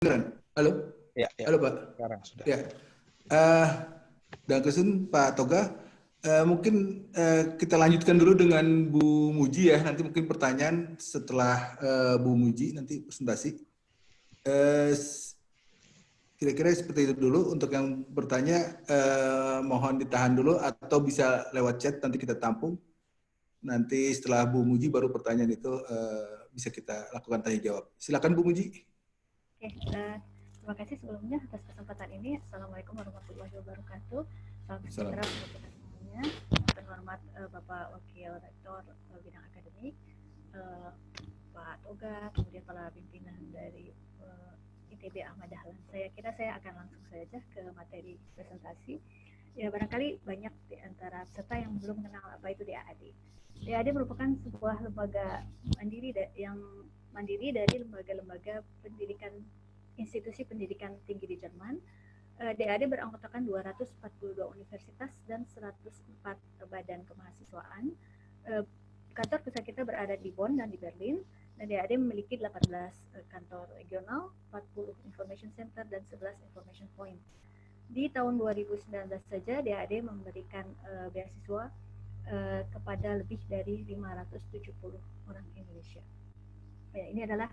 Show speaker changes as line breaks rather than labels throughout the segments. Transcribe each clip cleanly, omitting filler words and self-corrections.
Halo,
Ya,
halo Pak.
sekarang sudah.
Ya, Dankeschön Pak Toga. Mungkin kita lanjutkan dulu dengan Bu Muji ya. Nanti mungkin pertanyaan setelah Bu Muji nanti presentasi. Kira-kira seperti itu dulu. Untuk yang bertanya mohon ditahan dulu atau bisa lewat chat nanti kita tampung. Nanti setelah Bu Muji baru pertanyaan itu bisa kita lakukan tanya jawab. Silakan Bu Muji.
Oke, terima kasih sebelumnya atas kesempatan ini. Assalamualaikum warahmatullahi wabarakatuh. Salam sejahtera untuk kita semuanya. Terhormat Bapak Wakil Rektor Bidang Akademik, Pak Toga, kemudian para pimpinan dari ITB Ahmad Dahlan. Saya kira saya akan langsung saja ke materi presentasi. Ya, barangkali banyak di antara peserta yang belum mengenal apa itu DAAD. DAAD merupakan sebuah lembaga mandiri yang mandiri dari lembaga-lembaga pendidikan, institusi pendidikan tinggi di Jerman. DAAD beranggotakan 242 universitas dan 104 badan kemahasiswaan. Kantor pusat kita berada di Bonn dan di Berlin, dan DAAD memiliki 18 kantor regional, 40 information center, dan 11 information point. Di tahun 2019 saja DAAD memberikan beasiswa kepada lebih dari 570 orang Indonesia. Ya, ini adalah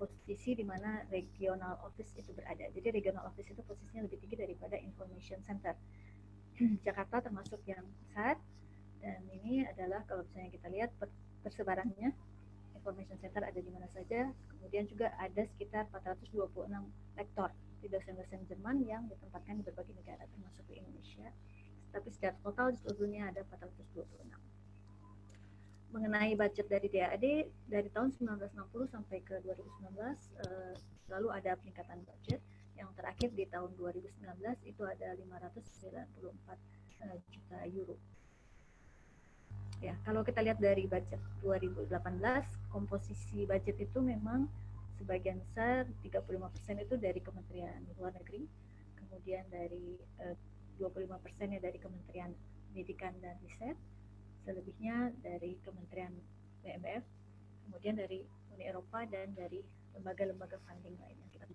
posisi di mana regional office itu berada. Jadi regional office itu posisinya lebih tinggi daripada information center. Jakarta termasuk yang besar, dan ini adalah kalau misalnya kita lihat persebarannya, information center ada di mana saja. Kemudian juga ada sekitar 426 lektor di dosen-dosen Jerman yang ditempatkan di berbagai negara termasuk di Indonesia. Tapi secara total di seluruh dunia ada 426. Mengenai budget dari DAAD dari tahun 1960 sampai ke 2019 selalu ada peningkatan budget. Yang terakhir di tahun 2019 itu ada 594 juta euro. Ya, kalau kita lihat dari budget 2018, komposisi budget itu memang sebagian besar 35% itu dari Kementerian Luar Negeri, kemudian dari 25%-nya dari Kementerian Pendidikan dan Riset, selebihnya dari Kementerian BMF, kemudian dari Uni Eropa, dan dari lembaga-lembaga funding lainnya kita 7%.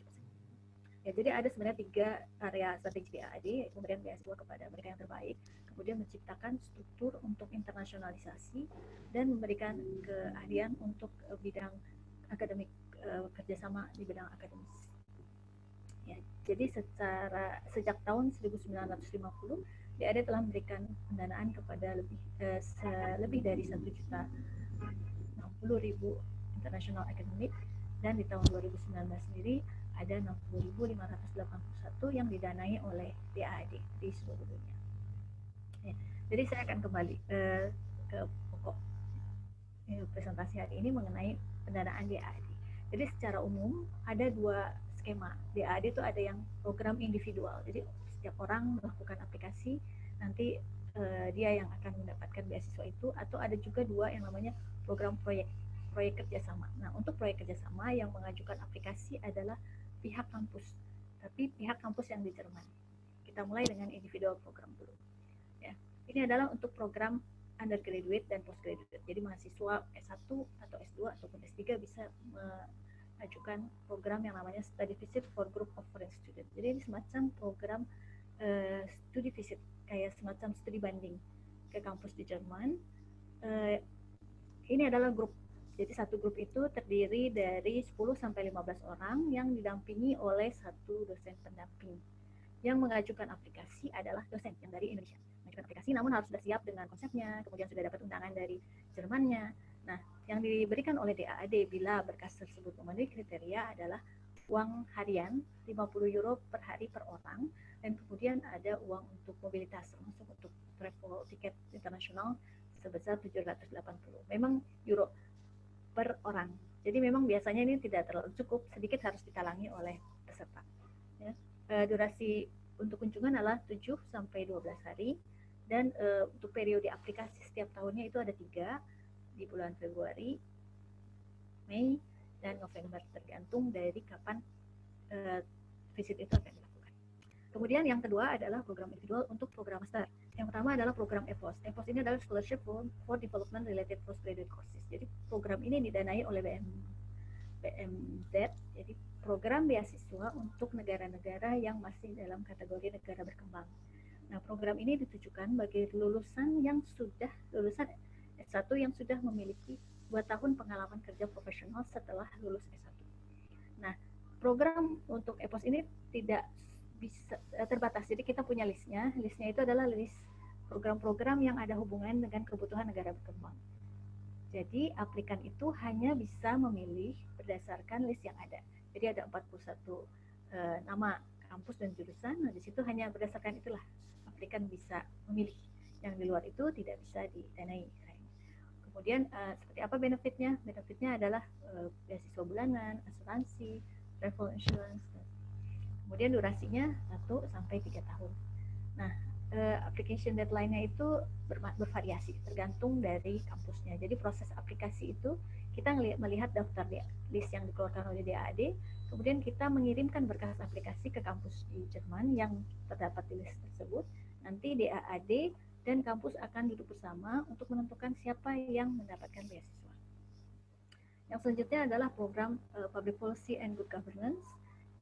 Ya, jadi ada sebenarnya 3 area strategi DAAD, pemberian beasiswa kepada mereka yang terbaik, kemudian menciptakan struktur untuk internasionalisasi, dan memberikan keahlian untuk bidang akademik, kerjasama di bidang akademis. Ya, jadi sejak tahun 1950 DAAD telah memberikan pendanaan kepada lebih dari 1.060.000 international academic, dan di tahun 2019 sendiri ada 60.581 yang didanai oleh DAAD di seluruh dunia. Ya, jadi saya akan kembali ke pokok presentasi hari ini mengenai pendanaan DAAD. Jadi secara umum ada 2 skema. DAAD itu ada yang program individual. Jadi setiap orang melakukan aplikasi, nanti dia yang akan mendapatkan beasiswa itu, atau ada juga 2 yang namanya program proyek kerjasama. Nah, untuk proyek kerjasama yang mengajukan aplikasi adalah pihak kampus, tapi pihak kampus yang di Jerman. Kita mulai dengan individual program dulu. Ya, ini adalah untuk program undergraduate dan postgraduate. Jadi mahasiswa S1 atau S2 ataupun S3 bisa mengajukan program yang namanya study visit for group of foreign student. Jadi ini semacam program studi visit, kayak semacam studi banding ke kampus di Jerman. Ini adalah grup. Jadi satu grup itu terdiri dari 10-15 orang yang didampingi oleh satu dosen pendamping. Yang mengajukan aplikasi adalah dosen yang dari Indonesia. Mengajukan aplikasi namun harus sudah siap dengan konsepnya, kemudian sudah dapat undangan dari Jermannya. Nah, yang diberikan oleh DAAD bila berkas tersebut memenuhi kriteria adalah uang harian 50 euro per hari per orang, dan kemudian ada uang untuk mobilitas, termasuk untuk travel tiket internasional sebesar 780. Memang euro per orang. Jadi memang biasanya ini tidak terlalu cukup, sedikit harus ditalangi oleh peserta. Ya. Durasi untuk kunjungan adalah 7-12 hari, dan untuk periode aplikasi setiap tahunnya itu ada 3 di bulan Februari, Mei, dan November, tergantung dari kapan visit itu akan dilakukan. Kemudian yang kedua adalah program individual untuk program master. Yang pertama adalah program EPOS. EPOS ini adalah Scholarship for Development Related Postgraduate Courses. Jadi program ini didanai oleh BMZ, jadi program beasiswa untuk negara-negara yang masih dalam kategori negara berkembang. Nah, program ini ditujukan bagi lulusan S1 yang sudah memiliki 2 tahun pengalaman kerja profesional setelah lulus S1. Nah, program untuk EPOS ini tidak bisa terbatas. Jadi kita punya listnya. Listnya itu adalah list program-program yang ada hubungan dengan kebutuhan negara berkembang. Jadi aplikan itu hanya bisa memilih berdasarkan list yang ada. Jadi ada 41 nama kampus dan jurusan. Nah, di situ hanya berdasarkan itulah aplikan bisa memilih. Yang di luar itu tidak bisa didanai. Kemudian seperti apa benefitnya? Benefitnya adalah beasiswa bulanan, asuransi, travel insurance. Kemudian durasinya 1 sampai 3 tahun. Nah, application deadline-nya itu bervariasi tergantung dari kampusnya. Jadi proses aplikasi itu kita melihat daftar list yang dikeluarkan oleh DAAD, kemudian kita mengirimkan berkas aplikasi ke kampus di Jerman yang terdapat di list tersebut. Nanti DAAD dan kampus akan duduk bersama untuk menentukan siapa yang mendapatkan beasiswa. Yang selanjutnya adalah program Public Policy and Good Governance.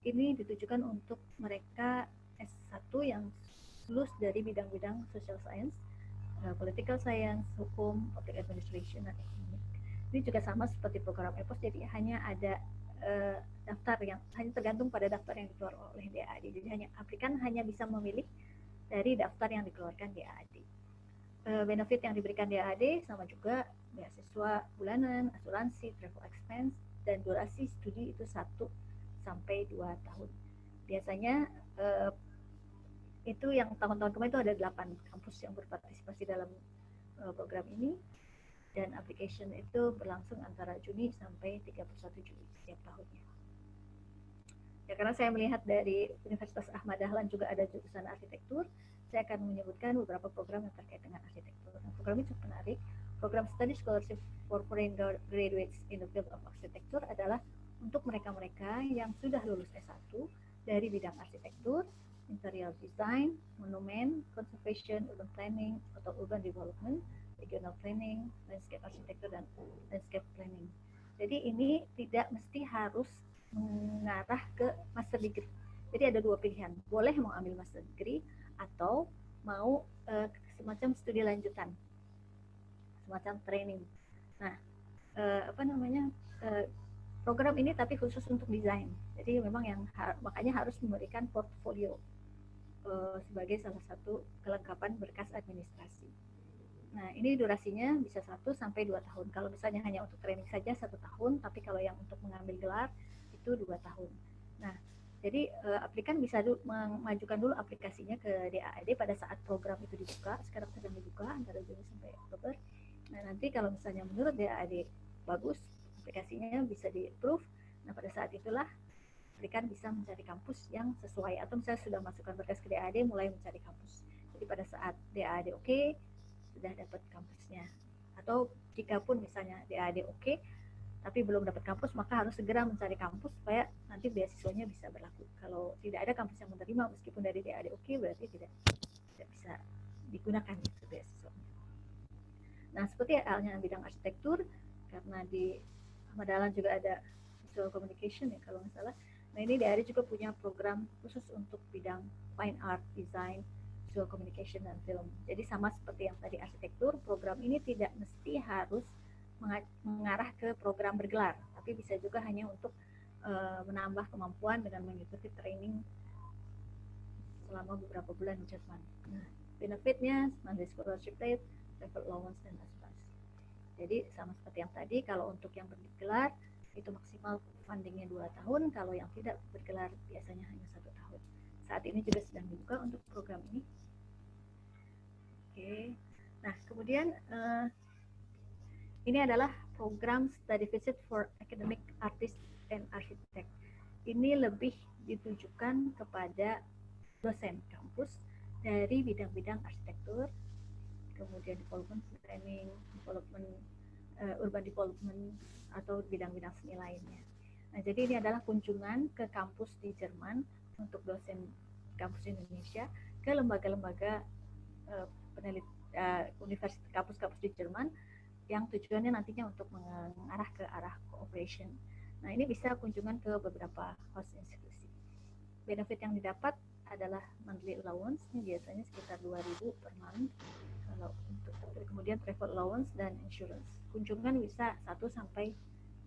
Ini ditujukan untuk mereka S1 yang lulus dari bidang-bidang social science, political science, hukum, public administration, dan ekonomi. Ini juga sama seperti program EPOS, jadi hanya ada daftar yang hanya tergantung pada daftar yang dikeluarkan oleh DAAD. Jadi aplikan hanya bisa memilih dari daftar yang dikeluarkan DAAD. Benefit yang diberikan DAAD sama juga beasiswa bulanan, asuransi, travel expense, dan durasi studi itu 1 sampai 2 tahun. Biasanya itu yang tahun-tahun kemarin itu ada 8 kampus yang berpartisipasi dalam program ini, dan application itu berlangsung antara Juni sampai 31 Juli setiap tahunnya. Ya, karena saya melihat dari Universitas Ahmad Dahlan juga ada jurusan arsitektur, saya akan menyebutkan beberapa program yang terkait dengan arsitektur. Nah, program ini cukup menarik. Program Study Scholarship for Foreign Graduates in the Field of Architecture adalah untuk mereka-mereka yang sudah lulus S1 dari bidang arsitektur, interior design, monumen, conservation, urban planning, atau urban development, regional planning, landscape architecture, dan landscape planning. Jadi ini tidak mesti harus mengarah ke master degree. Jadi ada 2 pilihan, boleh mau ambil master degree atau mau semacam studi lanjutan, semacam training. Nah, program ini tapi khusus untuk desain. Jadi memang yang makanya harus memberikan portfolio sebagai salah satu kelengkapan berkas administrasi. Nah, ini durasinya bisa 1 sampai 2 tahun. Kalau misalnya hanya untuk training saja 1 tahun, tapi kalau yang untuk mengambil gelar itu 2 tahun. Nah, jadi aplikan bisa mengajukan dulu aplikasinya ke DAAD pada saat program itu dibuka. Sekarang sedang dibuka antara Juni sampai Oktober. Nah, nanti kalau misalnya menurut DAAD bagus, aplikasinya bisa di-approve. Nah, pada saat itulah aplikan bisa mencari kampus yang sesuai, atau misalnya sudah masukkan berkas ke DAAD, mulai mencari kampus. Jadi pada saat DAAD oke, sudah dapat kampusnya. Atau jika pun misalnya DAAD oke, tapi belum dapat kampus, maka harus segera mencari kampus supaya nanti beasiswanya bisa berlaku. Kalau tidak ada kampus yang menerima meskipun dari DAAD oke, berarti tidak bisa digunakan itu beasiswanya. Nah, seperti halnya bidang arsitektur, karena di Ahmad Dahlan juga ada visual communication ya kalau nggak salah. Nah, ini DAAD juga punya program khusus untuk bidang fine art, design, visual communication, dan film. Jadi sama seperti yang tadi arsitektur, program ini tidak mesti harus mengarah ke program bergelar, tapi bisa juga hanya untuk menambah kemampuan dengan mengikuti training selama beberapa bulan di Jerman. Nah, benefitnya Monday scholarship rate, travel allowance, dan asuransi. Jadi sama seperti yang tadi, kalau untuk yang bergelar itu maksimal fundingnya 2 tahun, kalau yang tidak bergelar biasanya hanya 1 tahun. Saat ini juga sedang dibuka untuk program ini. Oke. Nah, kemudian ini adalah program study visit for academic artist and architect. Ini lebih ditujukan kepada dosen kampus dari bidang-bidang arsitektur, kemudian development planning, development urban development, atau bidang-bidang seni lainnya. Nah, jadi ini adalah kunjungan ke kampus di Jerman untuk dosen kampus Indonesia ke lembaga-lembaga universitas kampus-kampus di Jerman yang tujuannya nantinya untuk mengarah ke arah cooperation. Nah, ini bisa kunjungan ke beberapa host institusi. Benefit yang didapat adalah monthly allowance, ini biasanya sekitar 2.000 per month. Kalau untuk kemudian travel allowance dan insurance. Kunjungan bisa 1 sampai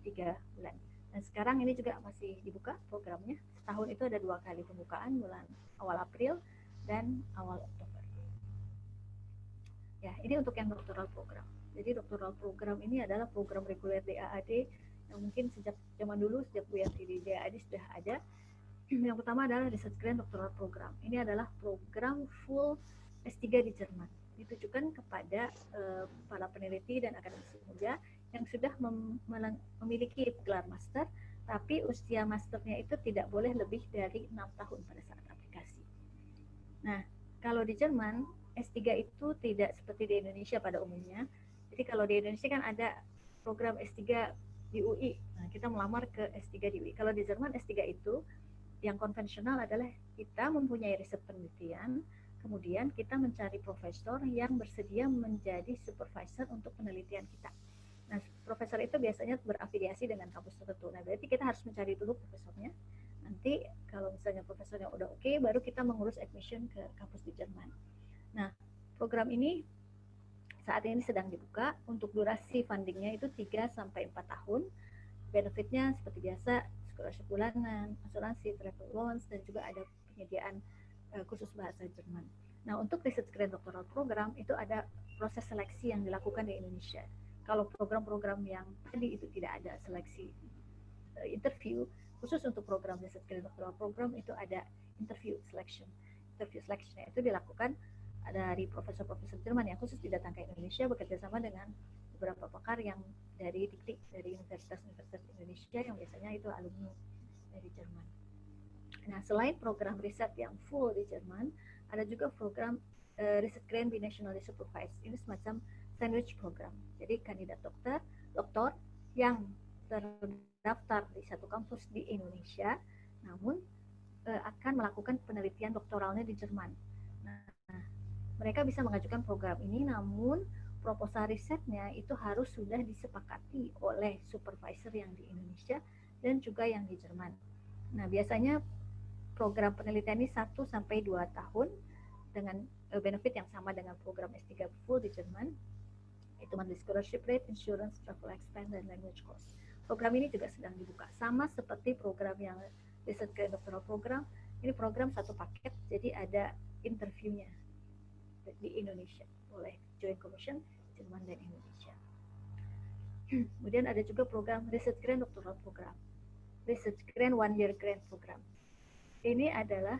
3 bulan. Dan sekarang ini juga masih dibuka programnya. Setahun itu ada 2 kali pembukaan, bulan awal April dan awal Oktober. Ya, ini untuk yang doctoral program. Jadi doctoral program ini adalah program reguler DAAD yang mungkin sejak zaman dulu, sejak Bu Yanti di DAAD sudah ada. Yang pertama adalah Research Grant Doctoral Program. Ini adalah program full S3 di Jerman. Ditujukan kepada para peneliti dan akademisi muda yang sudah memiliki gelar master, tapi usia masternya itu tidak boleh lebih dari 6 tahun pada saat aplikasi. Nah, kalau di Jerman, S3 itu tidak seperti di Indonesia pada umumnya. Jadi kalau di Indonesia kan ada program S3 di UI. Nah, kita melamar ke S3 di UI. Kalau di Jerman, S3 itu yang konvensional adalah kita mempunyai riset penelitian, kemudian kita mencari profesor yang bersedia menjadi supervisor untuk penelitian kita. Nah, profesor itu biasanya berafiliasi dengan kampus tertentu. Nah, berarti kita harus mencari dulu profesornya. Nanti kalau misalnya profesornya udah oke, baru kita mengurus admission ke kampus di Jerman. Nah, program ini saat ini sedang dibuka. Untuk durasi fundingnya itu 3-4 tahun. Benefitnya seperti biasa, scholarship bulanan, asuransi, travel loans, dan juga ada penyediaan khusus bahasa Jerman. Nah, untuk research grant doctoral program itu ada proses seleksi yang dilakukan di Indonesia. Kalau program-program yang tadi itu tidak ada seleksi interview, khusus untuk program research grant doctoral program itu ada interview selection. Interview selection itu dilakukan dari profesor-profesor Jerman yang khusus didatangkan ke Indonesia bekerja sama dengan beberapa pakar yang dari DIKTIK, dari universitas-universitas Indonesia yang biasanya itu alumni dari Jerman. Nah, selain program riset yang full di Jerman, ada juga program Research Grant Binationally Supervised. Ini semacam sandwich program. Jadi kandidat doktor yang terdaftar di satu kampus di Indonesia, namun akan melakukan penelitian doktoralnya di Jerman. Nah, mereka bisa mengajukan program ini, namun proposal risetnya itu harus sudah disepakati oleh supervisor yang di Indonesia dan juga yang di Jerman. Nah, biasanya program penelitian ini 1-2 tahun dengan benefit yang sama dengan program S3 full di Jerman. Itu monthly scholarship rate, insurance, travel expense, dan language cost. Program ini juga sedang dibuka. Sama seperti program yang Research Grant Doctoral Program, ini program satu paket, jadi ada interviewnya di Indonesia oleh Joint Commission Jerman dan Indonesia. Kemudian ada juga program Research Grant Doctoral Program, Research Grant One Year Grant Program. Ini adalah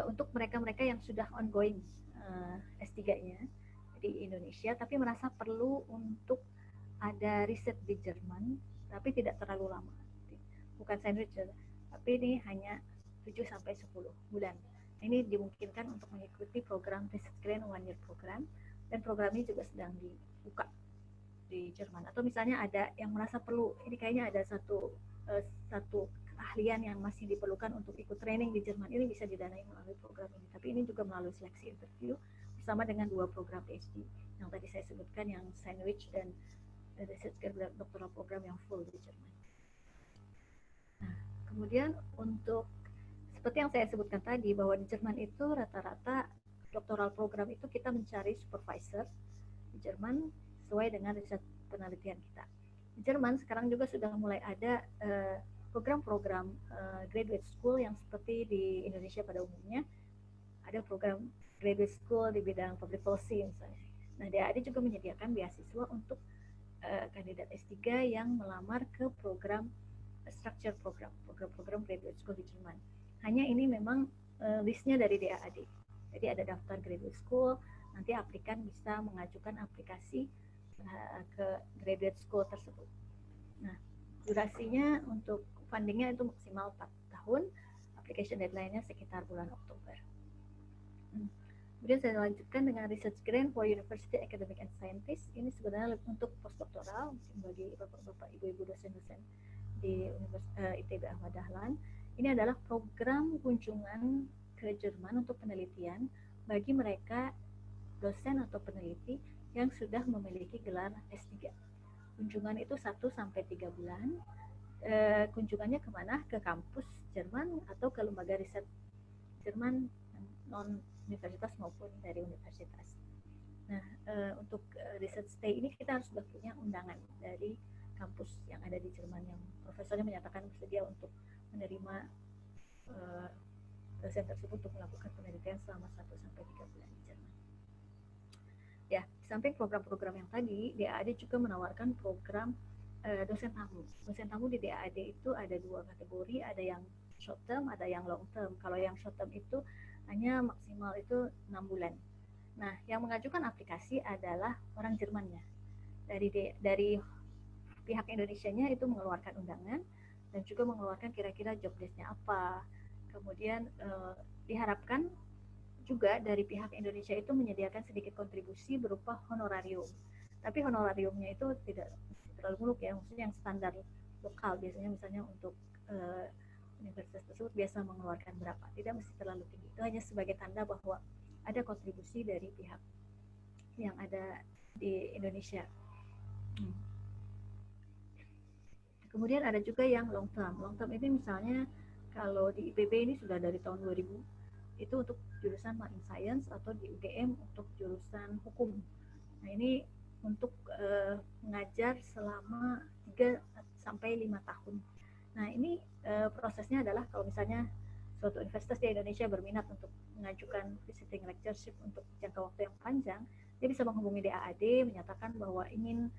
untuk mereka-mereka yang sudah ongoing S3-nya di Indonesia, tapi merasa perlu untuk ada riset di Jerman, tapi tidak terlalu lama. Bukan sandwich, tapi ini hanya 7-10 bulan. Ini dimungkinkan untuk mengikuti program Research Grant One Year Program, dan program ini juga sedang dibuka di Jerman. Atau misalnya ada yang merasa perlu, ini kayaknya ada satu keahlian yang masih diperlukan untuk ikut training di Jerman, ini bisa didanai melalui program ini. Tapi ini juga melalui seleksi interview bersama dengan 2 program PhD yang tadi saya sebutkan, yang sandwich dan Research Grant Doctoral Program yang full di Jerman. Nah, kemudian untuk seperti yang saya sebutkan tadi, bahwa di Jerman itu rata-rata doktoral program itu kita mencari supervisor di Jerman sesuai dengan riset penelitian kita. Di Jerman sekarang juga sudah mulai ada program-program graduate school yang seperti di Indonesia pada umumnya. Ada program graduate school di bidang public policy misalnya. Nah, DAAD juga menyediakan beasiswa untuk kandidat S3 yang melamar ke program structure program graduate school di Jerman. Hanya ini memang listnya dari DAAD. Jadi ada daftar graduate school, nanti aplikan bisa mengajukan aplikasi ke graduate school tersebut. Nah, durasinya untuk fundingnya itu maksimal 4 tahun, application deadline-nya sekitar bulan Oktober. Kemudian saya lanjutkan dengan Research Grant for University Academic and Scientist. Ini sebenarnya untuk postdoktoral, mungkin bagi bapak-bapak, ibu-ibu dosen-dosen di ITB Ahmad Dahlan. Ini adalah program kunjungan ke Jerman untuk penelitian bagi mereka dosen atau peneliti yang sudah memiliki gelar S3. kunjungan itu 1 sampai 3 bulan. Kunjungannya kemana? Ke kampus Jerman atau ke lembaga riset Jerman non universitas maupun dari universitas. Nah, untuk research stay ini kita harus sudah punya undangan dari kampus yang ada di Jerman yang profesornya menyatakan bersedia untuk menerima dosen tersebut untuk melakukan penelitian selama 1 sampai 3 bulan di Jerman. Ya, di samping program-program yang tadi, DAAD juga menawarkan program dosen tamu. Dosen tamu di DAAD itu ada 2 kategori, ada yang short term, ada yang long term. Kalau yang short term itu hanya maksimal itu 6 bulan. Nah, yang mengajukan aplikasi adalah orang Jermannya. Dari pihak Indonesianya itu mengeluarkan undangan dan juga mengeluarkan kira-kira job desk-nya apa. Kemudian diharapkan juga dari pihak Indonesia itu menyediakan sedikit kontribusi berupa honorarium. Tapi honorariumnya itu tidak terlalu muluk ya, maksudnya yang standar lokal biasanya misalnya untuk universitas tersebut biasa mengeluarkan berapa, tidak mesti terlalu tinggi. Itu hanya sebagai tanda bahwa ada kontribusi dari pihak yang ada di Indonesia. Kemudian ada juga yang long term. Long term ini misalnya kalau di IPB ini sudah dari tahun 2000, itu untuk jurusan Marine Science, atau di UGM untuk jurusan hukum. Nah, ini untuk mengajar selama 3 sampai 5 tahun. Nah, ini prosesnya adalah kalau misalnya suatu universitas di Indonesia berminat untuk mengajukan visiting lectureship untuk jangka waktu yang panjang, dia bisa menghubungi DAAD menyatakan bahwa ingin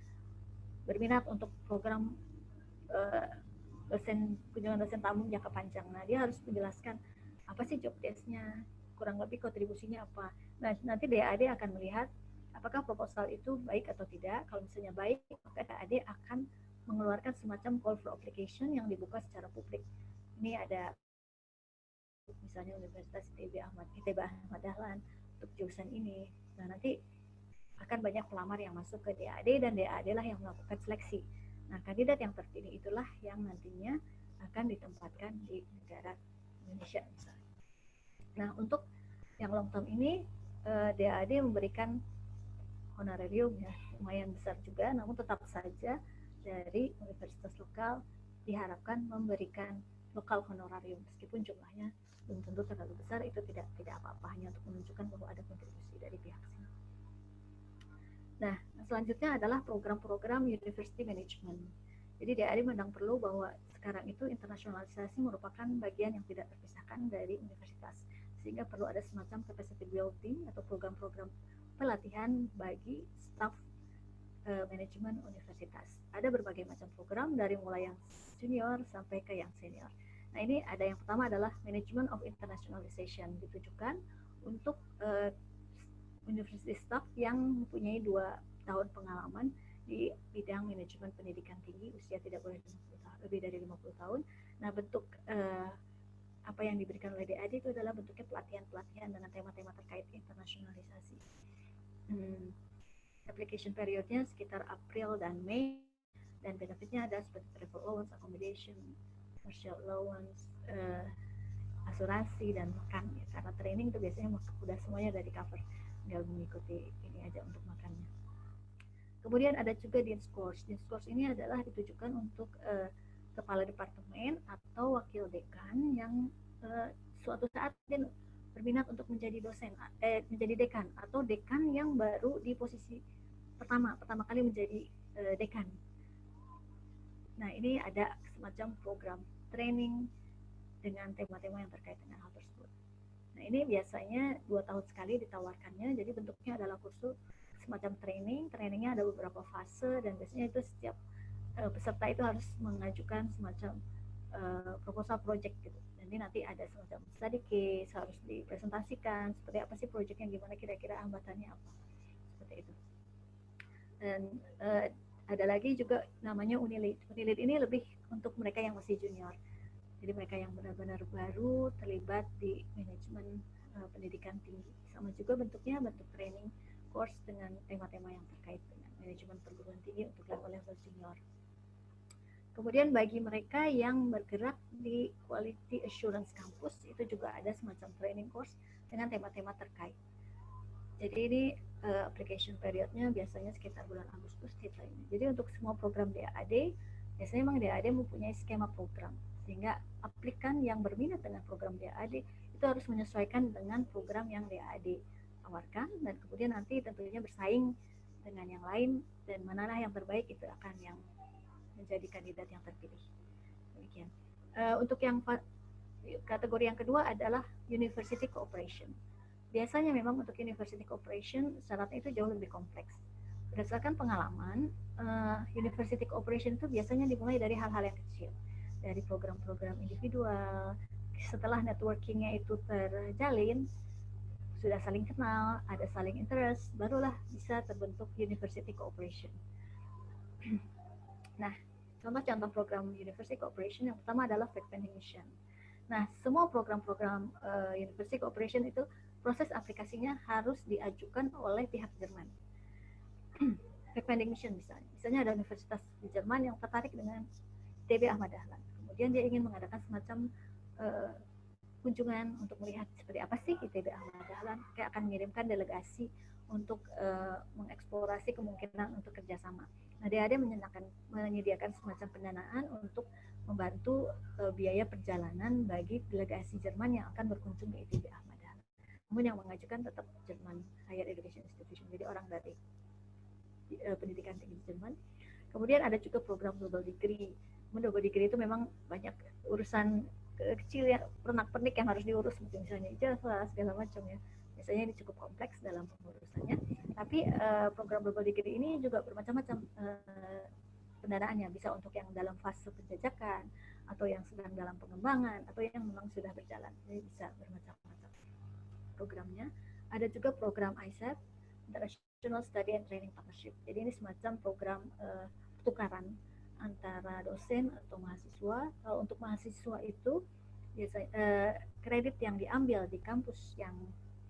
berminat untuk program kunjungan dosen tamu jangka panjang. Nah, dia harus menjelaskan apa sih job desk-nya, kurang lebih kontribusinya apa. Nah, nanti DAAD akan melihat apakah proposal itu baik atau tidak. Kalau misalnya baik, maka DAAD akan mengeluarkan semacam call for application yang dibuka secara publik. Ini ada misalnya Universitas ITB Ahmad Dahlan untuk jurusan ini. Nah, nanti akan banyak pelamar yang masuk ke DAAD dan DAAD lah yang melakukan seleksi. Nah, kandidat yang terpilih itulah yang nantinya akan ditempatkan di negara Indonesia misalnya. Nah, untuk yang long term ini DAAD memberikan honorarium ya lumayan besar juga, namun tetap saja dari universitas lokal diharapkan memberikan lokal honorarium meskipun jumlahnya belum tentu terlalu besar. Itu tidak apa-apa, hanya untuk menunjukkan bahwa ada kontribusi dari pihak sini. Nah, selanjutnya adalah program-program university management. Jadi DAAD memang perlu bahwa sekarang itu internasionalisasi merupakan bagian yang tidak terpisahkan dari universitas, sehingga perlu ada semacam capacity building atau program-program pelatihan bagi staf manajemen universitas. Ada berbagai macam program dari mulai yang junior sampai ke yang senior. Nah, ini ada yang pertama adalah Management of Internationalization, ditujukan untuk university staff yang mempunyai 2 tahun pengalaman di bidang manajemen pendidikan tinggi, usia tidak boleh lebih dari 50 tahun. Nah, bentuk apa yang diberikan oleh DAAD itu adalah bentuknya pelatihan-pelatihan dengan tema-tema terkait internasionalisasi. Application periodnya sekitar April dan Mei, dan benefitnya ada seperti travel allowance, accommodation, commercial allowance, asuransi, dan makan ya. Karena training itu biasanya udah semuanya udah di cover, tinggal mengikuti ini aja untuk makannya. Kemudian ada juga Dean's Course. Dean's Course ini adalah ditujukan untuk kepala departemen atau wakil dekan yang suatu saat dia berminat untuk menjadi menjadi dekan, atau dekan yang baru di posisi pertama kali menjadi dekan. Nah, ini ada semacam program training dengan tema-tema yang terkait dengan hal tersebut. Nah, ini biasanya 2 tahun sekali ditawarkannya, jadi bentuknya adalah kursus semacam trainingnya ada beberapa fase, dan biasanya itu setiap peserta itu harus mengajukan semacam proposal project gitu. Jadi nanti ada semacam study case, harus dipresentasikan seperti apa sih projectnya, gimana kira-kira hambatannya apa, seperti itu. Dan ada lagi juga namanya Unilead. Unilead ini lebih untuk mereka yang masih junior. Jadi mereka yang benar-benar baru terlibat di manajemen pendidikan tinggi. Sama juga bentuknya bentuk training course dengan tema-tema yang terkait dengan manajemen perguruan tinggi untuk level-level junior. Kemudian bagi mereka yang bergerak di Quality Assurance Campus, itu juga ada semacam training course dengan tema-tema terkait. Jadi ini application periodnya biasanya sekitar bulan Agustus deadline-nya. Jadi untuk semua program DAAD, biasanya memang DAAD mempunyai skema program, sehingga aplikan yang berminat dengan program DAAD itu harus menyesuaikan dengan program yang DAAD tawarkan, dan kemudian nanti tentunya bersaing dengan yang lain, dan manalah yang terbaik itu akan yang menjadi kandidat yang terpilih. Demikian. Untuk yang kategori yang kedua adalah University Cooperation. Biasanya memang untuk University Cooperation syaratnya itu jauh lebih kompleks. Berdasarkan pengalaman, University Cooperation itu biasanya dimulai dari hal-hal yang kecil, dari program-program individual. Setelah networkingnya itu terjalin, sudah saling kenal, ada saling interest, barulah bisa terbentuk University Cooperation. Nah, contoh-contoh program University Cooperation yang pertama adalah Fact Finding Mission. Nah, semua program-program University Cooperation itu proses aplikasinya harus diajukan oleh pihak Jerman. Fact Finding Mission misalnya ada universitas di Jerman yang tertarik dengan ITB Ahmad Dahlan. Kemudian dia ingin mengadakan semacam kunjungan untuk melihat seperti apa sih ITB Ahmad Dahlan. Kayak akan mengirimkan delegasi untuk mengeksplorasi kemungkinan untuk kerjasama. Nah, DAAD menyediakan semacam pendanaan untuk membantu biaya perjalanan bagi delegasi Jerman yang akan berkunjung ke ITB Ahmad Dahlan. Namun yang mengajukan tetap Jerman Higher Education Institution, jadi orang dari pendidikan tinggi Jerman. Kemudian ada juga program Global Degree. Global Degree itu memang banyak urusan kecil ya, pernak-pernik yang harus diurus, misalnya ijazah segala macam ya. Biasanya ini cukup kompleks dalam pengurusannya. Tapi program Global Degree ini juga bermacam-macam pendanaannya, bisa untuk yang dalam fase penjajakan, atau yang sedang dalam pengembangan, atau yang memang sudah berjalan. Jadi bisa bermacam-macam programnya. Ada juga program ISEP, International Study and Training Partnership. Jadi ini semacam program pertukaran antara dosen atau mahasiswa. Kalau untuk mahasiswa itu biasanya kredit yang diambil di kampus yang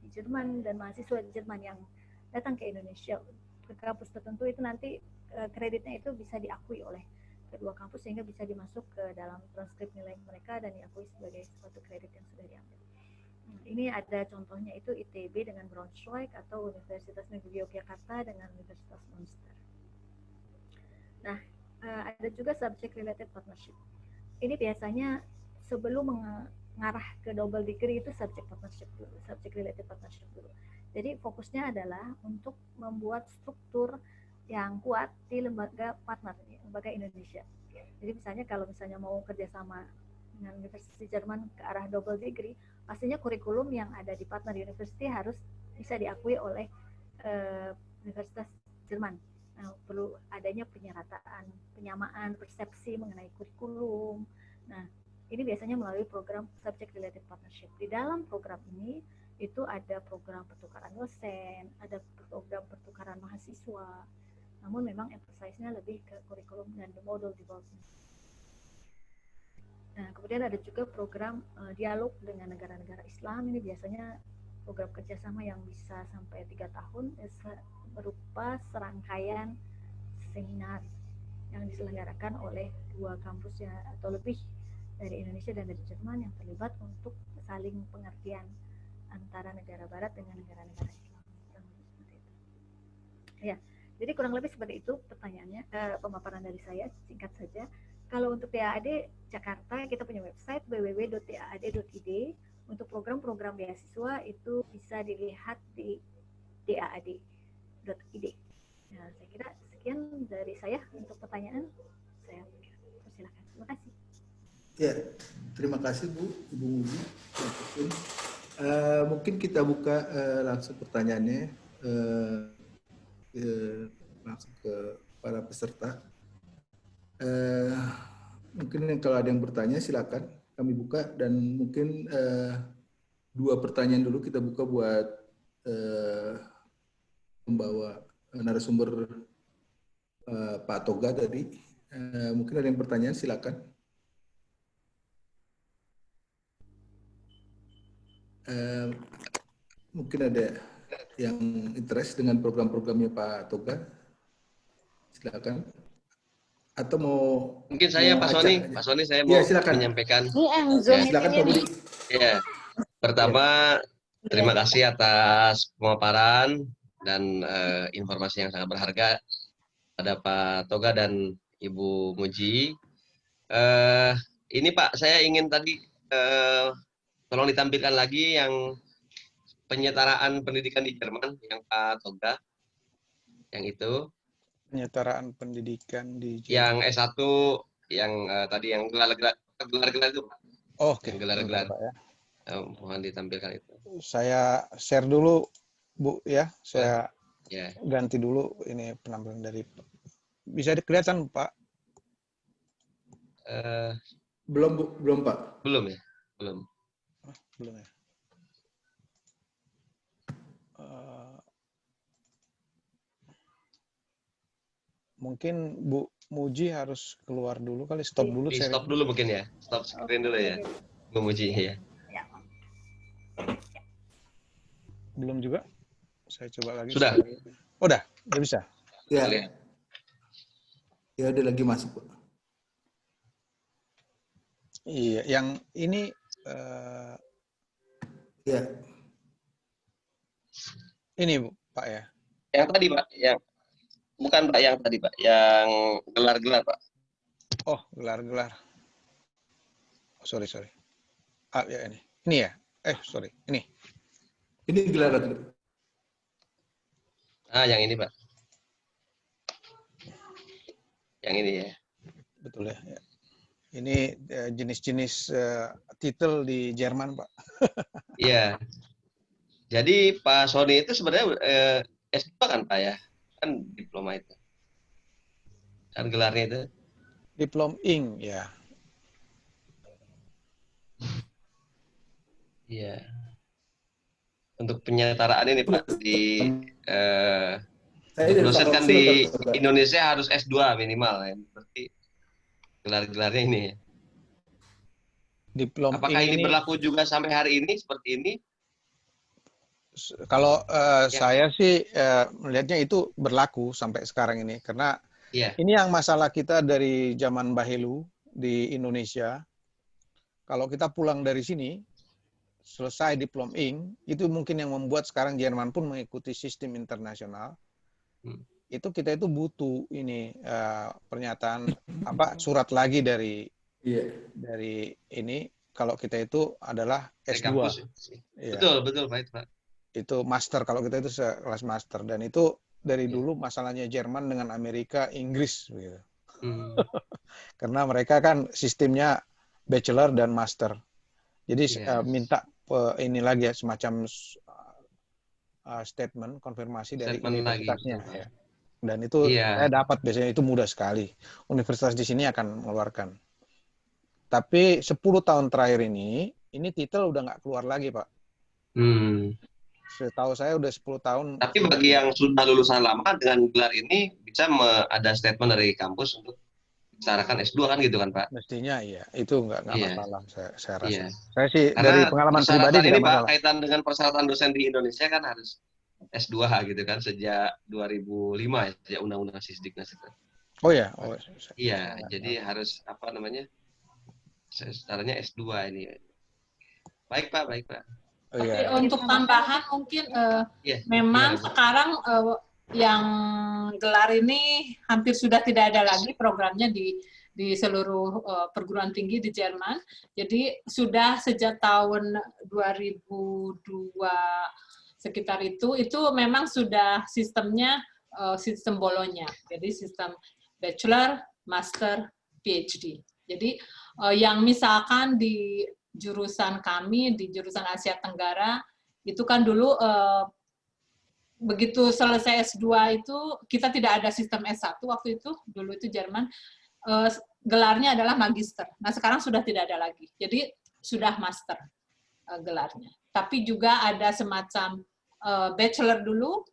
di Jerman dan mahasiswa di Jerman yang datang ke Indonesia ke kampus tertentu itu nanti kreditnya itu bisa diakui oleh kedua kampus sehingga bisa dimasuk ke dalam transkrip nilai mereka dan diakui sebagai suatu kredit yang sudah diambil. Ini ada contohnya itu ITB dengan Braunschweig atau Universitas Negeri Yogyakarta dengan Universitas Munster. Nah, ada juga subject related partnership. Ini biasanya sebelum mengarah ke double degree itu subject partnership dulu, subject related partnership dulu. Jadi fokusnya adalah untuk membuat struktur yang kuat di lembaga partner, lembaga Indonesia. Jadi misalnya kalau misalnya mau kerjasama dengan Universitas Jerman ke arah double degree, pastinya kurikulum yang ada di partner university harus bisa diakui oleh Universitas Jerman. Nah, perlu adanya penyerataan, penyamaan persepsi mengenai kurikulum. Nah, ini biasanya melalui program Subject Related Partnership. Di dalam program ini itu ada program pertukaran dosen, ada program pertukaran mahasiswa. Namun memang emphasize-nya lebih ke kurikulum dan the model development. Nah, kemudian ada juga program dialog dengan negara-negara Islam. Ini biasanya program kerjasama yang bisa sampai 3 tahun, berupa serangkaian seminar yang diselenggarakan oleh 2 kampus ya, atau lebih dari Indonesia dan dari Jerman yang terlibat untuk saling pengertian antara negara Barat dengan negara-negara Islam. Ya, jadi kurang lebih seperti itu pertanyaannya, pemaparan dari saya singkat saja. Kalau untuk DAAD Jakarta kita punya website www.daad.id. Untuk program-program beasiswa itu bisa dilihat di daad.id. Nah, saya kira sekian dari saya untuk pertanyaan. Saya persilakan. Terima kasih.
Ya, terima kasih Bu, Ibu Mugi. Mungkin kita buka langsung pertanyaannya langsung ke para peserta. Mungkin kalau ada yang bertanya silakan kami buka, dan mungkin 2 pertanyaan dulu kita buka buat pembawa narasumber Pak Toga tadi. Mungkin ada yang pertanyaan, silakan. Mungkin ada yang interest dengan program-programnya Pak Toga, silakan. Atau mau
mungkin saya Pak Sony saya mau
ya, silakan
menyampaikan.
Ya, silakan Pak Budi.
Ya, pertama Terima kasih atas pemaparan dan informasi yang sangat berharga pada Pak Toga dan Ibu Muji. Ini Pak, saya ingin tadi tolong ditampilkan lagi yang penyetaraan pendidikan di Jerman yang Pak Toga, yang itu.
Penyetaraan pendidikan di
Yang
Jerman.
S1, yang tadi yang gelar-gelar itu, Pak.
Oh, oke.
Yang gelar-gelar.
Bentar, Pak, ya.
Mohon ditampilkan itu.
Saya share dulu, Bu, ya. Saya
Ya.
ganti dulu ini penampilan dari. Bisa kelihatan, Pak?
Belum, Bu. Belum, Pak.
Belum ya? Belum.
Belum ya. Mungkin Bu Muji harus keluar dulu kali, stop dulu.
Di stop dulu mungkin ya, stop screen dulu ya, Bu Muji ya.
Belum juga? Saya coba lagi.
Sudah.
Oh, udah bisa.
Ya. Ya, dia lagi masuk, Pak.
Iya, yang ini
Ya.
ini Bu, Pak ya.
Yang tadi Pak, yang bukan Pak, yang tadi Pak, yang gelar-gelar Pak.
Oh, gelar-gelar. Oh, sorry. Ah, ya ini. Ini ya? Sorry. Ini.
Ini gelar.
Yang ini Pak. Yang ini ya.
Betul ya. Ini jenis-jenis titel di Jerman, Pak.
Iya. Jadi Pak Sony itu sebenarnya S2 kan Pak ya? Kan diploma itu. Kan gelarnya itu.
Diplom Ing, ya.
Iya. Untuk penyetaraan ini Pak di dosen kan di Indonesia harus S2 minimal ya. Berarti gelar-gelarnya ini.
Diplom
Apakah ini berlaku juga sampai hari ini seperti ini?
Kalau saya sih melihatnya itu berlaku sampai sekarang ini, karena ini yang masalah kita dari zaman Bahelu di Indonesia. Kalau kita pulang dari sini selesai diplom Ing, itu mungkin yang membuat sekarang Jerman pun mengikuti sistem internasional. Itu kita itu butuh ini pernyataan surat lagi dari ini kalau kita itu adalah S2.
Ya. Betul Pak.
Itu master, kalau kita itu kelas master, dan itu dari dulu masalahnya Jerman dengan Amerika, Inggris gitu. Karena mereka kan sistemnya bachelor dan master. Jadi minta ini lagi ya, semacam statement konfirmasi dari universitasnya ya. Dan itu saya dapat biasanya itu mudah sekali. Universitas di sini akan mengeluarkan. Tapi 10 tahun terakhir ini titel udah nggak keluar lagi, Pak. Setahu saya udah 10 tahun.
Tapi bagi yang sudah lulusan lama dengan gelar ini bisa ada statement dari kampus untuk bicarakan S2 kan gitu kan Pak?
Mestinya iya, itu nggak masalah saya rasa.
Iya.
Saya sih
karena
dari pengalaman pribadi
ini
tidak
Pak,
masalah.
kaitan dengan persyaratan dosen di Indonesia kan harus S2 gitu kan sejak 2005 ya, sejak Undang-Undang Sisdiknas itu.
Oh ya.
Iya, jadi harus setaranya S2 ini. Baik Pak.
Tapi untuk tambahan mungkin memang sekarang yang gelar ini hampir sudah tidak ada lagi programnya di seluruh perguruan tinggi di Jerman. Jadi sudah sejak tahun 2002 sekitar itu memang sudah sistemnya sistem Bologna. Jadi sistem bachelor, master, PhD. Jadi yang misalkan di jurusan kami, di jurusan Asia Tenggara, itu kan dulu begitu selesai S2 itu, kita tidak ada sistem S1 waktu itu, dulu itu Jerman, gelarnya adalah magister. Nah sekarang sudah tidak ada lagi, jadi sudah master gelarnya. Tapi juga ada semacam bachelor dulu,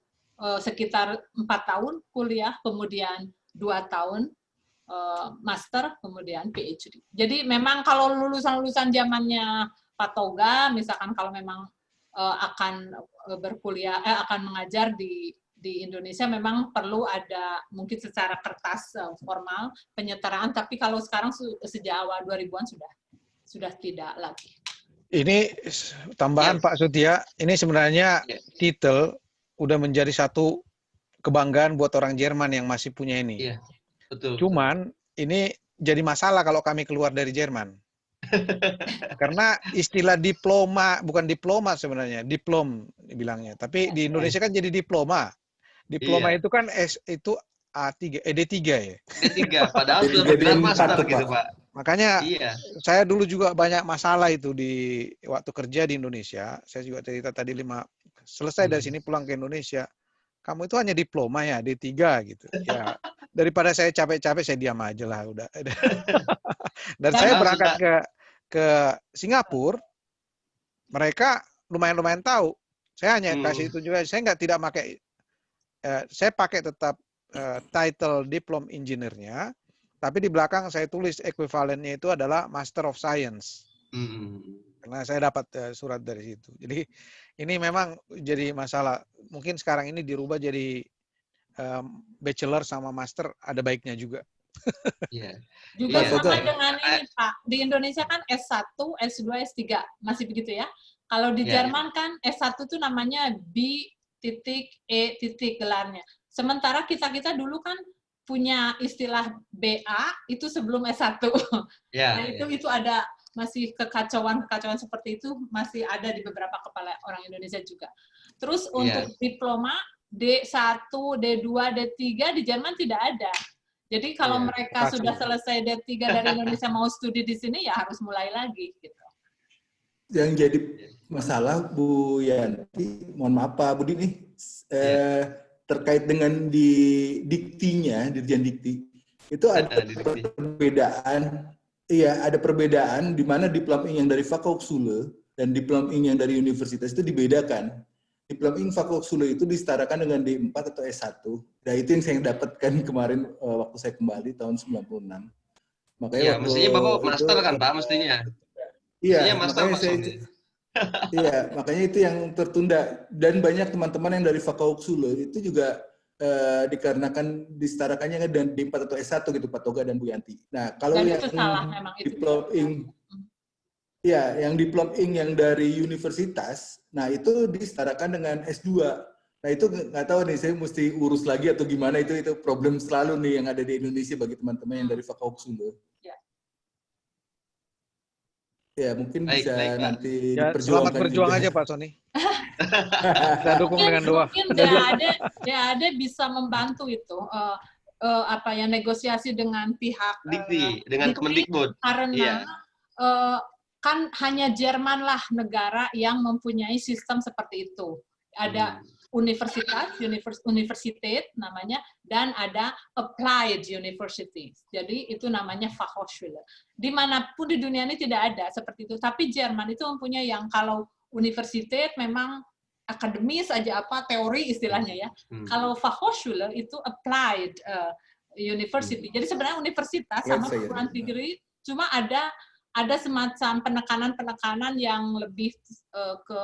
sekitar 4 tahun kuliah, kemudian 2 tahun master, kemudian PhD. Jadi memang kalau lulusan-lulusan zamannya Pak Toga, misalkan kalau memang akan berkuliah, akan mengajar di Indonesia, memang perlu ada mungkin secara kertas formal penyetaraan, tapi kalau sekarang sejak awal 2000-an sudah tidak lagi.
Ini tambahan Pak Sutia, ini sebenarnya titel udah menjadi satu kebanggaan buat orang Jerman yang masih punya ini.
Iya, betul.
Cuman ini jadi masalah kalau kami keluar dari Jerman. Karena istilah diploma, bukan diploma sebenarnya, diplom dibilangnya. Tapi di Indonesia kan jadi diploma. Diploma itu kan itu A3, D3 ya.
D3, padahal sudah gelar master gitu Pak.
Makanya saya dulu juga banyak masalah itu di waktu kerja di Indonesia. Saya juga cerita tadi selesai dari sini pulang ke Indonesia. Kamu itu hanya diploma ya, D3 gitu. Ya, daripada saya capek-capek saya diam aja lah udah. Dan saya berangkat ke Singapura, mereka lumayan tahu. Saya hanya kasih itu juga. Saya tidak pakai, saya pakai tetap title diplom engineer-nya, tapi di belakang saya tulis ekuivalennya itu adalah Master of Science. Karena saya dapat surat dari situ. Jadi ini memang jadi masalah. Mungkin sekarang ini dirubah jadi bachelor sama master, ada baiknya juga.
Juga sama dengan ini Pak. Di Indonesia kan S1, S2, S3 masih begitu ya. Kalau di Jerman kan S1 itu namanya B.E. gelarnya. Sementara kita dulu kan punya istilah BA itu sebelum S1. Nah itu ada masih kekacauan seperti itu masih ada di beberapa kepala orang Indonesia juga. Terus untuk diploma D1, D2, D3 di Jerman tidak ada. Jadi kalau mereka sudah selesai D3 dari Indonesia mau studi di sini ya harus mulai lagi gitu.
Yang jadi masalah Bu Yanti, mohon maaf Pak Budi nih, terkait dengan di diktinya, dirjen dikti, itu ada perbedaan. Iya, ada perbedaan di mana diplom ing yang dari Fachhochschule dan diplom ing yang dari universitas itu dibedakan. Diplom ing Fachhochschule itu disetarakan dengan D4 atau S1. Nah, itu yang saya dapatkan kemarin waktu saya kembali tahun 96. Makanya
mestinya Bapak master kan Pak, mestinya.
Iya, makanya itu yang tertunda. Dan banyak teman-teman yang dari Fachhochschule itu juga dikarenakan disetarakannya dan D4 atau S1 gitu Pak Toga dan Bu Yanti. Nah, kalau yang diplom ing yang diplom ing yang dari universitas, nah itu disetarakan dengan S2. Nah, itu nggak tahu nih, saya mesti urus lagi atau gimana, itu problem selalu nih yang ada di Indonesia bagi teman-teman yang dari Fachhochschule. Ya, mungkin bisa nanti diperjuangkan.
Selamat berjuang aja Pak Sony. Kita dukung dengan doa.
Mungkin DAAD bisa membantu itu negosiasi dengan pihak
Dikti, dengan Kemendikbud.
Karena kan hanya Jerman lah negara yang mempunyai sistem seperti itu. Ada universitas namanya, dan ada applied university. Jadi itu namanya Fachhochschule. Dimanapun di dunia ini tidak ada seperti itu. Tapi Jerman itu mempunyai yang kalau universitas memang akademis aja teori istilahnya ya. Kalau Fachhochschule itu applied university. Jadi sebenarnya universitas sama perguruan tinggi, cuma ada semacam penekanan yang lebih ke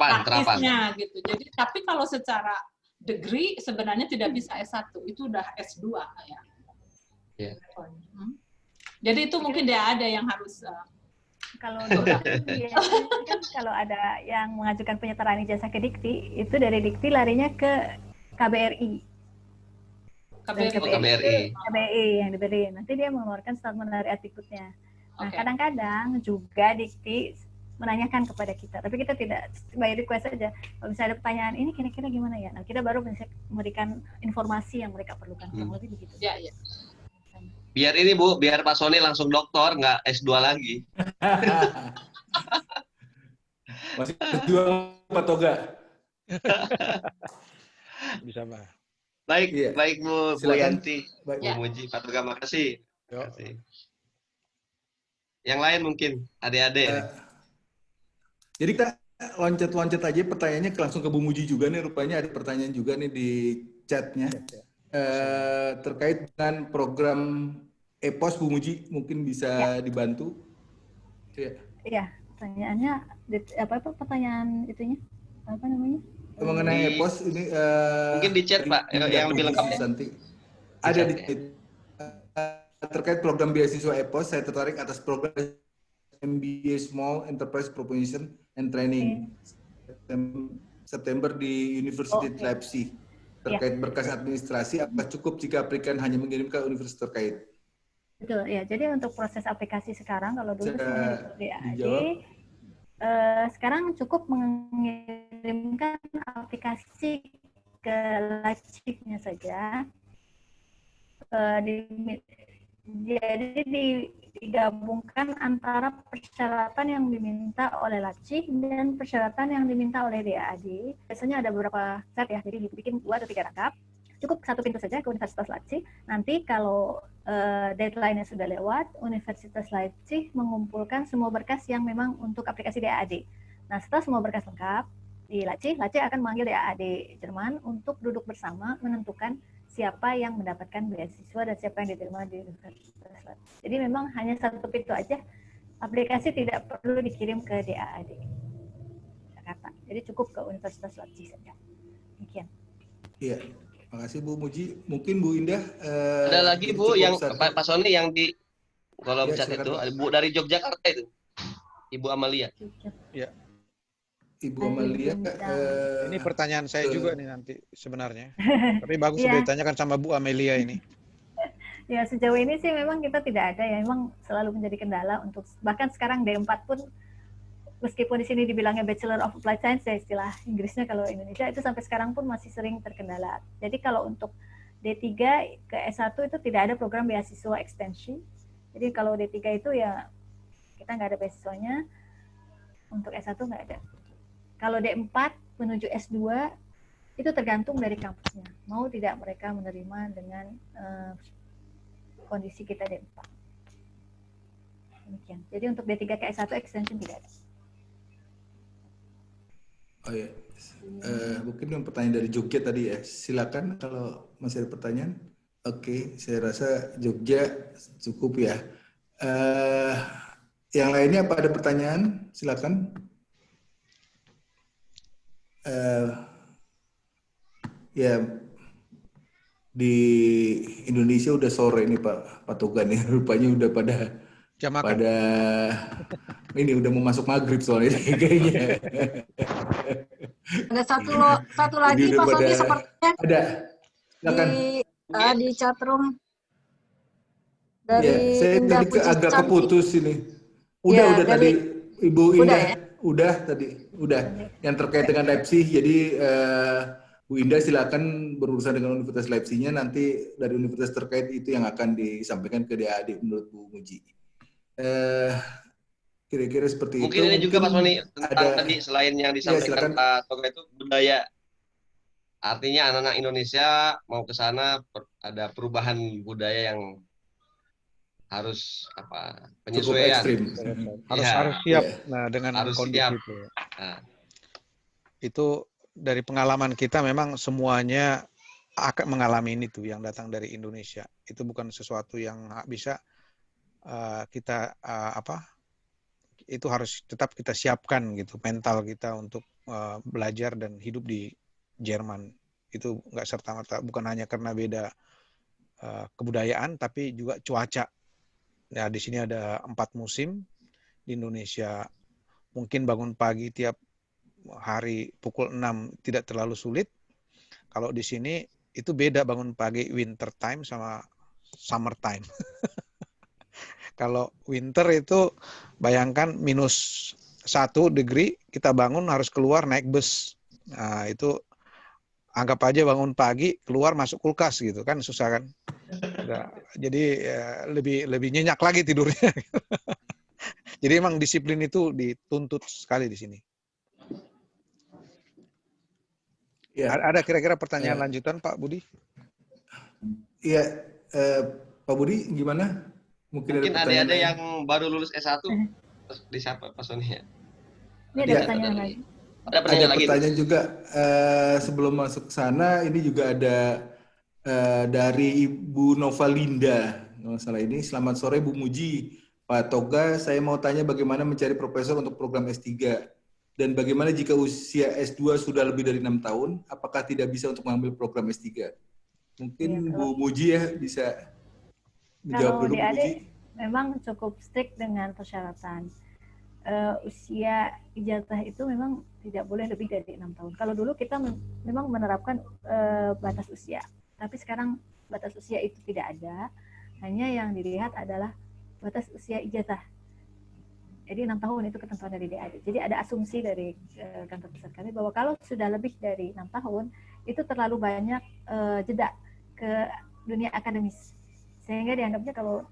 praktisnya gitu. Jadi tapi kalau secara degree sebenarnya tidak bisa S1, itu udah S2 ya. Jadi itu mungkin ada yang harus
kalau kalau ada yang mengajukan penyetaraan ijazah ke Dikti, itu dari Dikti larinya ke KBRI. KBRI yang diberi. Nanti dia mengeluarkan statement dari Adikbudnya. Nah, kadang-kadang juga Dikti menanyakan kepada kita, tapi kita tidak by request saja. Kalau misalnya ada pertanyaan ini kira-kira gimana ya, nah kita baru bisa memberikan informasi yang mereka perlukan, kurang lebih begitu.
Biar ini Bu, biar Pak Sony langsung doktor, nggak S2 lagi.
Masih S2 Pak Toga.
Bisa Pak.
Baik Bu Yanti, Bu Muji, Pak Toga, makasih. Yang lain mungkin, adik-adik.
Jadi kita loncat-loncat aja pertanyaannya langsung ke Bu Muji juga nih, rupanya ada pertanyaan juga nih di chatnya. Terkait dengan program EPOS, Bu Muji mungkin bisa dibantu.
Iya, pertanyaannya apa pertanyaan itunya? Apa namanya?
Mengenai EPOS ini
mungkin di chat Pak yang lebih lengkap.
Ada di terkait program beasiswa EPOS, saya tertarik atas program MBA Small Enterprise Proposition and Training September di University Leipzig terkait berkas administrasi. Apakah cukup jika aplikan hanya mengirimkan universitas terkait?
Betul ya. Jadi untuk proses aplikasi sekarang, kalau dulu semuanya di DAAD, sekarang cukup mengirimkan aplikasi ke Leipzig-nya saja. Jadi digabungkan antara persyaratan yang diminta oleh Leipzig dan persyaratan yang diminta oleh DAAD. Biasanya ada beberapa set ya, jadi dibikin 2 atau 3 rangkap. Cukup 1 pintu saja ke Universitas Leipzig. Nanti kalau deadline-nya sudah lewat, Universitas Leipzig mengumpulkan semua berkas yang memang untuk aplikasi DAAD. Nah, setelah semua berkas lengkap di Leipzig akan memanggil DAAD Jerman untuk duduk bersama menentukan siapa yang mendapatkan beasiswa dan siapa yang diterima di Universitas Leipzig. Jadi memang hanya 1 pintu aja, aplikasi tidak perlu dikirim ke DAAD Jakarta. Jadi cukup ke Universitas Leipzig saja. Demikian.
Iya. Makasih Bu Muji. Mungkin Bu Indah.
Ada lagi Bu yang Pak Sony yang di kolom chat itu, ada Bu dari Yogyakarta itu, Ibu Amalia.
Ya.
Ibu Amalia.
Ini pertanyaan saya juga nih nanti sebenarnya. Tapi bagus sudah ditanyakan sama Bu Amelia ini.
Ya, sejauh ini sih memang kita tidak ada ya, memang selalu menjadi kendala untuk, bahkan sekarang D4 pun meskipun di sini dibilangnya Bachelor of Applied Science, ya istilah Inggrisnya kalau Indonesia, itu sampai sekarang pun masih sering terkendala. Jadi kalau untuk D3 ke S1 itu tidak ada program beasiswa extension. Jadi kalau D3 itu ya kita nggak ada beasiswanya, untuk S1 nggak ada. Kalau D4 menuju S2 itu tergantung dari kampusnya. Mau tidak mereka menerima dengan kondisi kita D4. Demikian. Jadi untuk D3 ke S1 extension tidak ada.
Oh ya, mungkin yang pertanyaan dari Jogja tadi ya. Silakan kalau masih ada pertanyaan. Oke, saya rasa Jogja cukup ya. Yang lainnya apa ada pertanyaan? Silakan. Ya, di Indonesia udah sore ini Pak Toga nih. Rupanya udah pada ini udah mau masuk maghrib soalnya kayaknya.
Ada satu lagi Pak Sony sepertinya
ada
di chatroom dari
ya, saya
Indah
tadi agak keputus ini. Udah tadi Ibu Indah udah yang terkait dengan Leipzig. Jadi Bu Indah silakan berurusan dengan Universitas Leipzig-nya, nanti dari universitas terkait itu yang akan disampaikan ke DAAD menurut Bu Muji. Kira-kira seperti
mungkin itu. Mungkin ini juga Pak Sony tentang tadi selain yang disampaikan Pak Toga itu budaya. Artinya anak-anak Indonesia mau ke sana ada perubahan budaya yang harus penyesuaian.
Harus siap. Nah, dengan
harus
kondisi
siap.
itu. Nah. Itu dari pengalaman kita memang semuanya akan mengalami ini tuh yang datang dari Indonesia. Itu bukan sesuatu yang bisa kita itu harus tetap kita siapkan gitu, mental kita untuk belajar dan hidup di Jerman. Itu nggak serta-merta, bukan hanya karena beda kebudayaan, tapi juga cuaca. Ya, di sini ada 4 musim. Di Indonesia mungkin bangun pagi tiap hari pukul 6 tidak terlalu sulit. Kalau di sini itu beda bangun pagi winter time sama summer time. Kalau winter itu bayangkan -1 degree, kita bangun harus keluar naik bus. Nah, itu anggap aja bangun pagi keluar masuk kulkas gitu kan, susah kan. Nah, jadi lebih nyenyak lagi tidurnya. Jadi emang disiplin itu dituntut sekali di sini. Ya. Ada kira-kira pertanyaan lanjutan Pak Budi?
Iya, Pak Budi gimana?
Mungkin ada yang baru lulus S1 di siapa Pak Sony ya?
Ini ada pertanyaan lagi.
Ada
pertanyaan juga sebelum masuk ke sana, ini juga ada dari Ibu Novalinda. Kalau salah ini, selamat sore Bu Muji. Pak Toga, saya mau tanya bagaimana mencari profesor untuk program S3? Dan bagaimana jika usia S2 sudah lebih dari 6 tahun, apakah tidak bisa untuk mengambil program S3? Mungkin Bu Muji ya bisa menjawab dulu, Bu Muji.
Memang cukup strict dengan persyaratan. usia ijazah itu memang tidak boleh lebih dari 6 tahun. Kalau dulu kita memang menerapkan batas usia, tapi sekarang batas usia itu tidak ada. Hanya yang dilihat adalah batas usia ijazah. Jadi 6 tahun itu ketentuan dari DAD. Jadi ada asumsi dari kantor pusat kami bahwa kalau sudah lebih dari 6 tahun, itu terlalu banyak jeda ke dunia akademis. Sehingga dianggapnya kalau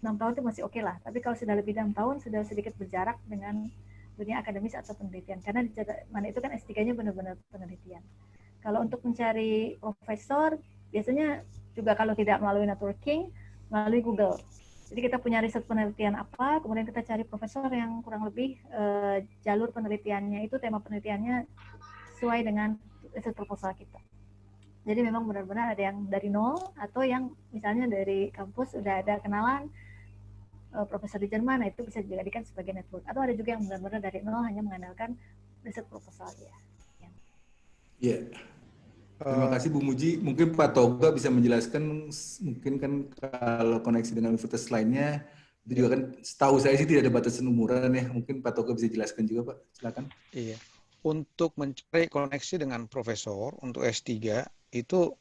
6 tahun itu masih oke lah. Tapi kalau sudah lebih dari 6 tahun, sudah sedikit berjarak dengan dunia akademis atau penelitian. Karena di mana itu kan S3-nya benar-benar penelitian. Kalau untuk mencari profesor, biasanya juga kalau tidak melalui networking, melalui Google. Jadi kita punya riset penelitian apa, kemudian kita cari profesor yang kurang lebih jalur penelitiannya itu, tema penelitiannya sesuai dengan riset proposal kita. Jadi memang benar-benar ada yang dari nol, atau yang misalnya dari kampus sudah ada kenalan profesor di Jerman, nah itu bisa dijadikan sebagai network. Atau ada juga yang benar-benar dari nol, hanya mengandalkan riset proposal ya.
Iya. Terima kasih Bu Muji. Mungkin Pak Toga bisa menjelaskan, mungkin kan kalau koneksi dengan universitas lainnya, itu juga kan setahu saya sih tidak ada batasan umuran ya. Mungkin Pak Toga bisa jelaskan juga Pak, silakan.
Iya. Untuk mencari koneksi dengan profesor untuk S3 itu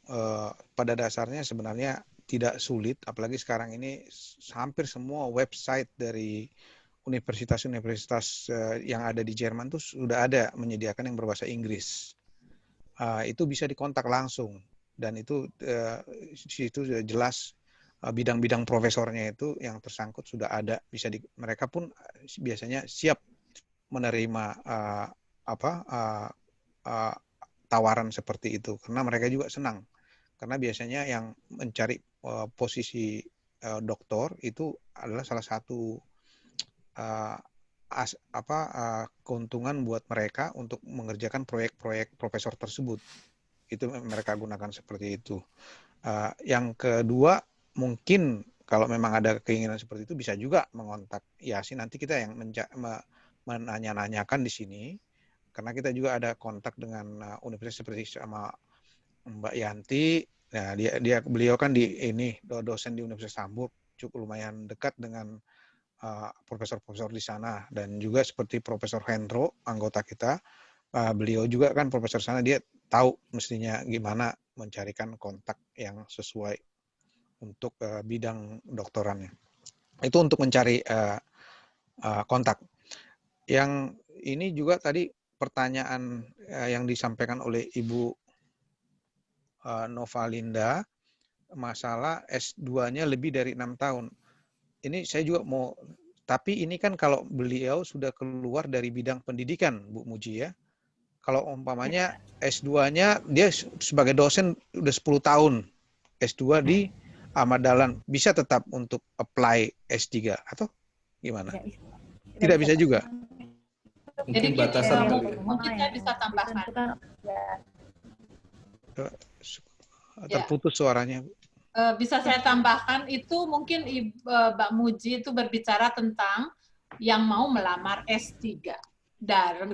pada dasarnya sebenarnya tidak sulit, apalagi sekarang ini hampir semua website dari universitas-universitas yang ada di Jerman itu sudah ada menyediakan yang berbahasa Inggris. Itu bisa dikontak langsung, dan itu situ sudah jelas bidang-bidang profesornya itu yang tersangkut sudah ada, mereka pun biasanya siap menerima tawaran seperti itu, karena mereka juga senang, karena biasanya yang mencari posisi doktor itu adalah salah satu keuntungan buat mereka untuk mengerjakan proyek-proyek profesor tersebut. Itu mereka gunakan seperti itu. Yang kedua, mungkin kalau memang ada keinginan seperti itu, bisa juga mengontak Yasin. Nanti kita yang menanya-nanyakan di sini, karena kita juga ada kontak dengan universitas seperti sama Mbak Yanti. Nah, beliau kan dosen di Universitas Hamburg, cukup lumayan dekat dengan profesor-profesor di sana, dan juga seperti Profesor Hendro, anggota kita, beliau juga kan profesor sana, dia tahu mestinya gimana mencarikan kontak yang sesuai untuk bidang doktorannya. Itu untuk mencari kontak. Yang ini juga tadi pertanyaan yang disampaikan oleh Ibu Novalinda, masalah S2-nya lebih dari 6 tahun. Ini saya juga mau, tapi ini kan kalau beliau sudah keluar dari bidang pendidikan, Bu Muji ya. Kalau umpamanya S2-nya dia sebagai dosen udah 10 tahun, S2 di Ahmad Dahlan, bisa tetap untuk apply S3 atau gimana? Tidak bisa juga.
Jadi
batasan
mungkin saya bisa tambahkan.
Terputus suaranya.
Bisa saya tambahkan, itu mungkin Mbak Muji itu berbicara tentang yang mau melamar S3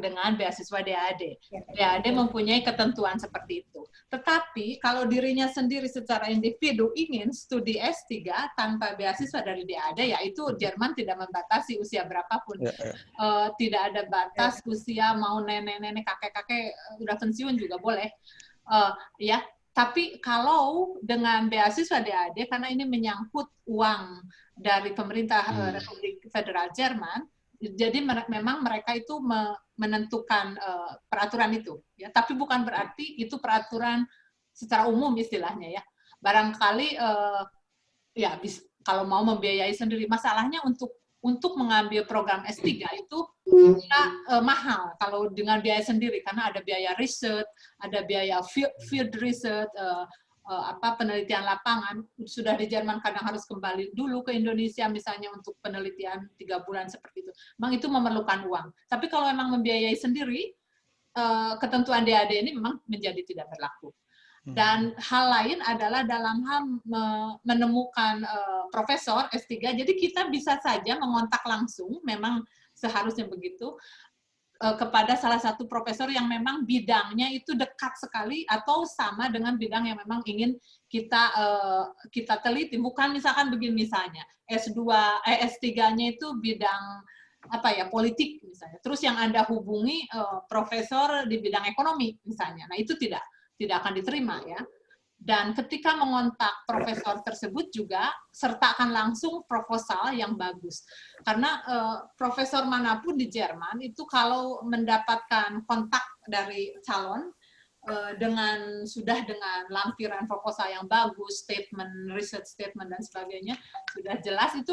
dengan beasiswa DAD. DAD mempunyai ketentuan seperti itu. Tetapi kalau dirinya sendiri secara individu ingin studi S3 tanpa beasiswa dari DAD, yaitu Jerman tidak membatasi usia berapapun. Tidak ada batas usia, mau nenek-nenek, kakek-kakek udah pensiun juga boleh. Ya. Tapi kalau dengan beasiswa DAD, karena ini menyangkut uang dari pemerintah Republik Federal Jerman, jadi memang mereka itu menentukan peraturan itu. Ya. Tapi bukan berarti itu peraturan secara umum istilahnya ya. Barangkali kalau mau membiayai sendiri, masalahnya untuk mengambil program S3 itu mahal kalau dengan biaya sendiri, karena ada biaya riset, ada biaya field research, penelitian lapangan. Sudah di Jerman kadang harus kembali dulu ke Indonesia misalnya untuk penelitian 3 bulan seperti itu. Memang itu memerlukan uang. Tapi kalau memang membiayai sendiri, ketentuan DAD ini memang menjadi tidak berlaku. Dan hal lain adalah dalam hal menemukan profesor S3, jadi kita bisa saja mengontak langsung, memang seharusnya begitu, kepada salah satu profesor yang memang bidangnya itu dekat sekali atau sama dengan bidang yang memang ingin kita teliti. Bukan misalkan begini, misalnya S3-nya itu bidang politik misalnya. Terus yang Anda hubungi profesor di bidang ekonomi misalnya. Nah, itu tidak akan diterima ya. Dan ketika mengontak profesor tersebut juga sertakan langsung proposal yang bagus. Karena profesor manapun di Jerman itu kalau mendapatkan kontak dari calon dengan lampiran proposal yang bagus, statement, research statement dan sebagainya sudah jelas, itu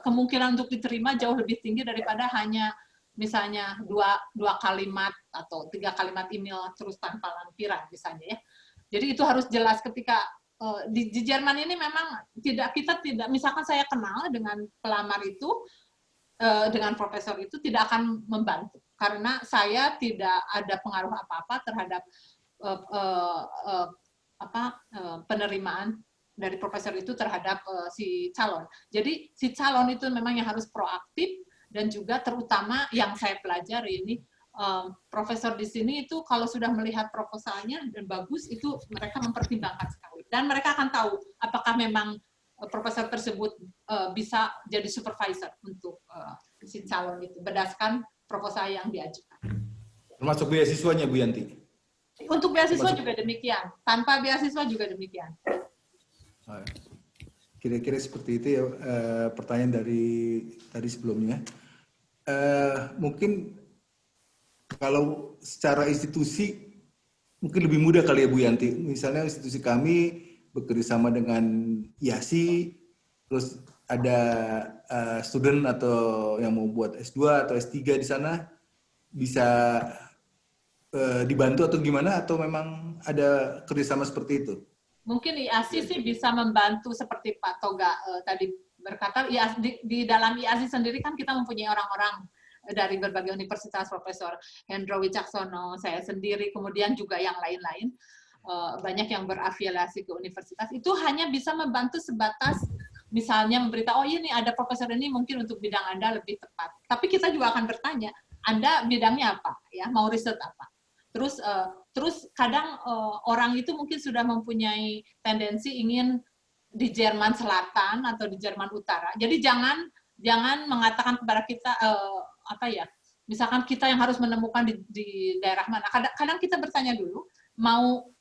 kemungkinan untuk diterima jauh lebih tinggi daripada hanya misalnya dua kalimat atau 3 kalimat email terus tanpa lampiran misalnya ya. Jadi itu harus jelas ketika di Jerman ini memang kita tidak, misalkan saya kenal dengan pelamar itu, dengan profesor itu tidak akan membantu karena saya tidak ada pengaruh apa-apa terhadap penerimaan dari profesor itu terhadap si calon. Jadi si calon itu memang yang harus proaktif, dan juga terutama yang saya pelajari ini, profesor di sini itu kalau sudah melihat proposalnya dan bagus, itu mereka mempertimbangkan sekali. Dan mereka akan tahu apakah memang profesor tersebut bisa jadi supervisor untuk si calon itu, berdasarkan proposal yang diajukan.
Termasuk beasiswanya, Bu Yanti?
Untuk beasiswa juga demikian. Tanpa beasiswa juga demikian.
Kira-kira seperti itu ya pertanyaan dari tadi sebelumnya. Mungkin kalau secara institusi mungkin lebih mudah kali ya Bu Yanti. Misalnya institusi kami bekerjasama dengan IASI, terus ada student atau yang mau buat S2 atau S3 di sana, bisa dibantu atau gimana, atau memang ada kerjasama seperti itu?
Mungkin IASI sih bisa membantu seperti Pak Toga tadi berkata. Di dalam IASI sendiri kan kita mempunyai orang-orang dari berbagai universitas, Profesor Hendro Wicaksono, saya sendiri, kemudian juga yang lain-lain, banyak yang berafiliasi ke universitas. Itu hanya bisa membantu sebatas misalnya memberitahu, oh ini ada profesor ini mungkin untuk bidang Anda lebih tepat. Tapi kita juga akan bertanya, Anda bidangnya apa? Ya, mau riset apa? Terus kadang orang itu mungkin sudah mempunyai tendensi ingin di Jerman Selatan atau di Jerman Utara. Jadi jangan mengatakan kepada kita misalkan kita yang harus menemukan di daerah mana. Kadang kita bertanya dulu,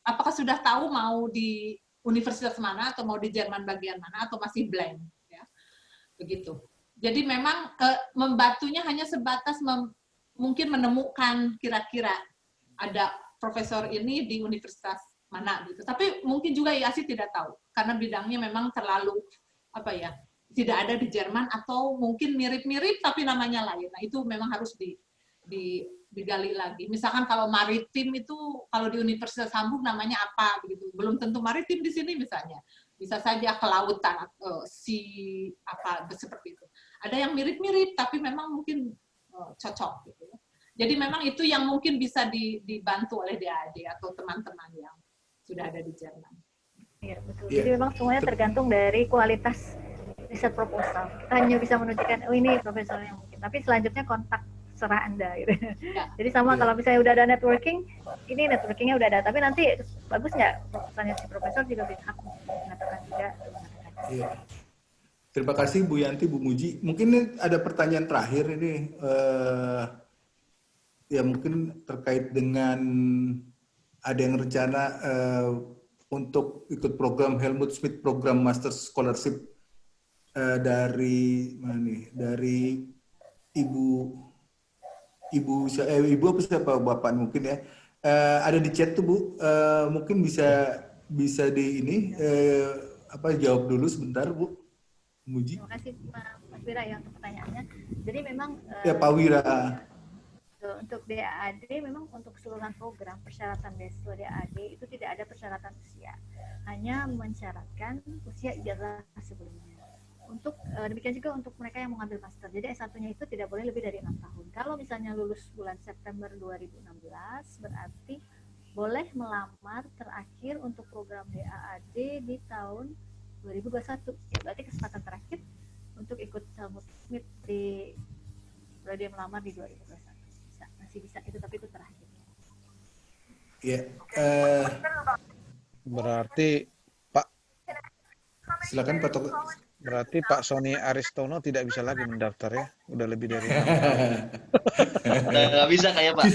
apakah sudah tahu mau di universitas mana atau mau di Jerman bagian mana atau masih blank, ya. Begitu. Jadi memang membantunya hanya sebatas mungkin menemukan kira-kira ada profesor ini di universitas mana gitu. Tapi mungkin juga IASI tidak tahu karena bidangnya memang terlalu tidak ada di Jerman, atau mungkin mirip-mirip tapi namanya lain. Nah, itu memang harus digali lagi. Misalkan kalau maritim itu, kalau di Universitas Hamburg namanya apa begitu. Belum tentu maritim di sini misalnya. Bisa saja kelautan atau seperti itu. Ada yang mirip-mirip tapi memang mungkin cocok gitu. Jadi memang itu yang mungkin bisa dibantu oleh DAAD atau teman-teman yang sudah ada di Jerman.
Iya, betul. Jadi memang semuanya tergantung dari kualitas riset proposal. Kita hanya bisa menunjukkan, oh ini profesor yang mungkin. Tapi selanjutnya kontak serah Anda. Gitu. Ya. Jadi sama kalau misalnya udah ada networking, ini networkingnya udah ada. Tapi nanti bagus nggak proposalnya si profesor juga bisa mengatakan tidak.
Iya. Terima kasih Bu Yanti, Bu Muji. Mungkin ini ada pertanyaan terakhir ini. Ya mungkin terkait dengan ada yang rencana untuk ikut program Helmut Schmidt Program Master Scholarship dari mana nih? Dari ibu apa siapa bapak mungkin ya? Ada di chat tuh Bu. Mungkin bisa di ini jawab dulu sebentar Bu Muji.
Terima kasih Mas Wira ya untuk pertanyaannya. Jadi memang
ya Pak Wira.
Untuk DAAD memang untuk keseluruhan program persyaratan beasiswa DAAD itu tidak ada persyaratan usia, hanya mensyaratkan usia ijazah sebelumnya. Untuk demikian juga untuk mereka yang mau ngambil master, jadi S1-nya itu tidak boleh lebih dari 6 tahun. Kalau misalnya lulus bulan September 2016, berarti boleh melamar terakhir untuk program DAAD di tahun 2021. Ya, berarti kesempatan terakhir untuk ikut Helmut Schmidt di dia melamar di 2021. Bisa itu, tapi itu terakhir.
Ya,
berarti Pak,
silakan Pak Toga.
Berarti Pak Sony Aristono tidak bisa lagi mendaftar ya? Udah lebih dari 6 tahun.
Nggak bisa kayak Pak.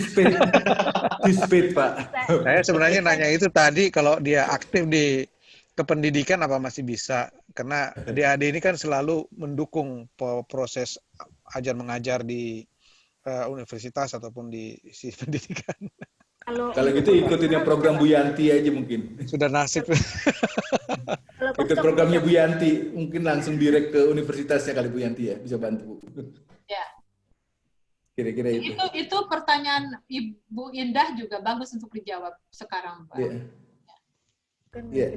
Dispit Pak.
Saya sebenarnya nanya itu tadi, kalau dia aktif di kependidikan apa masih bisa? Karena DAD ini kan selalu mendukung proses ajar mengajar di universitas ataupun di pendidikan.
Kalau gitu ikutin program Bu Yanti aja mungkin.
Sudah nasib.
Itu programnya Bu Yanti, mungkin langsung direct ke universitasnya kali Bu Yanti ya, bisa bantu.
Ya.
Kira-kira itu.
Itu pertanyaan Ibu Indah juga bagus untuk dijawab sekarang, Pak.
Ya.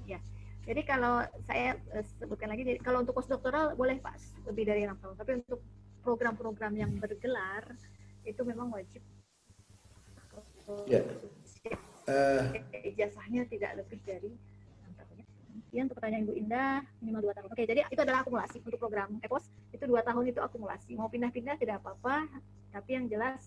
Ya. Jadi kalau saya sebutkan lagi, kalau untuk postdoktoral boleh Pak lebih dari 6 tahun, tapi untuk program-program yang bergelar itu memang wajib.
Ya.
Ijazahnya tidak lebih dari 6 tahun. Kemudian untuk pertanyaan Ibu Indah minimal 2 tahun. Oke, jadi itu adalah akumulasi untuk program EPOS itu 2 tahun itu akumulasi. Mau pindah-pindah tidak apa-apa, tapi yang jelas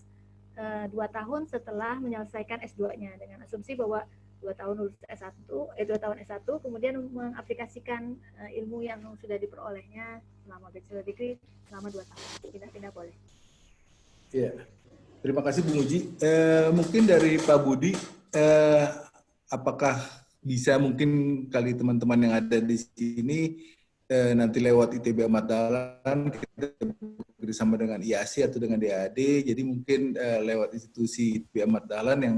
2 tahun setelah menyelesaikan S2-nya dengan asumsi bahwa 2 tahun lulus S1, 2 tahun S1, kemudian mengaplikasikan ilmu yang sudah diperolehnya selama bachelor degree selama 2 tahun. Pindah-pindah boleh.
Iya. Terima kasih Bu Muji. Mungkin dari Pak Budi, apakah bisa mungkin kali teman-teman yang ada di sini nanti lewat ITB Ahmad Dahlan kita bersama dengan IASI atau dengan DAD, jadi mungkin lewat institusi ITB Ahmad Dahlan yang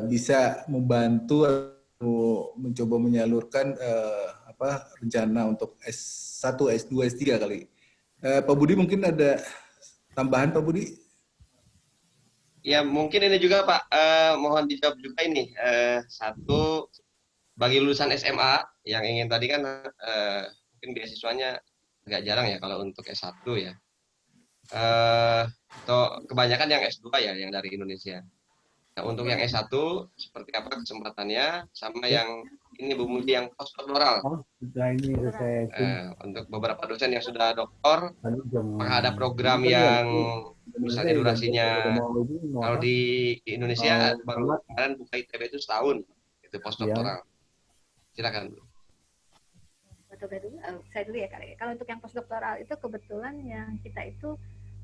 bisa membantu atau mencoba menyalurkan rencana untuk S1, S2, S3 kali. Pak Budi mungkin ada tambahan Pak Budi?
Ya mungkin ini juga Pak, mohon dijawab juga ini. Satu, bagi lulusan SMA yang ingin tadi kan mungkin beasiswanya agak jarang ya kalau untuk S1 ya. Atau kebanyakan yang S2 ya yang dari Indonesia. Nah, untuk yang S1 seperti apa kesempatannya, sama yang ini Bu Muji yang postdoktoral. Untuk beberapa dosen yang sudah doktor, apakah ada program yang misalnya durasinya kalau di Indonesia baru kemarin buka ITB itu setahun, itu postdoktoral. Silakan.
Saya dulu ya kali. Kalau untuk yang postdoktoral itu kebetulan yang kita itu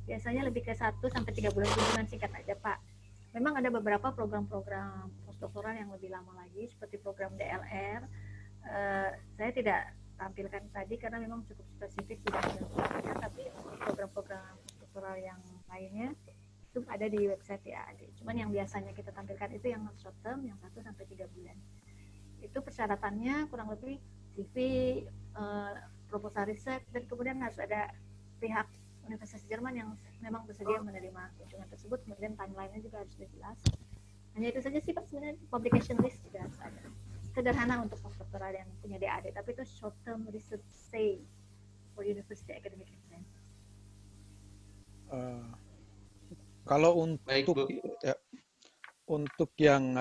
biasanya lebih ke 1 sampai 3 bulan kunjungan singkat aja Pak. Memang ada beberapa program-program postdoktoral yang lebih lama lagi seperti program DLR. Saya tidak tampilkan tadi karena memang cukup spesifik bidangnya, tapi program-program postdoktoral yang lainnya itu ada di website DAAD. Cuman yang biasanya kita tampilkan itu yang short term, yang 1 sampai 3 bulan. Itu persyaratannya kurang lebih CV, proposal riset, dan kemudian harus ada pihak Universitas Jerman yang memang bersedia menerima kunjungan tersebut, kemudian timeline-nya juga harus jelas. Hanya itu saja sih Pak, sebenarnya publication list juga harus ada. Sederhana untuk postdoktoral yang punya DAD, tapi itu short term research stay for university academic expense.
Kalau untuk yang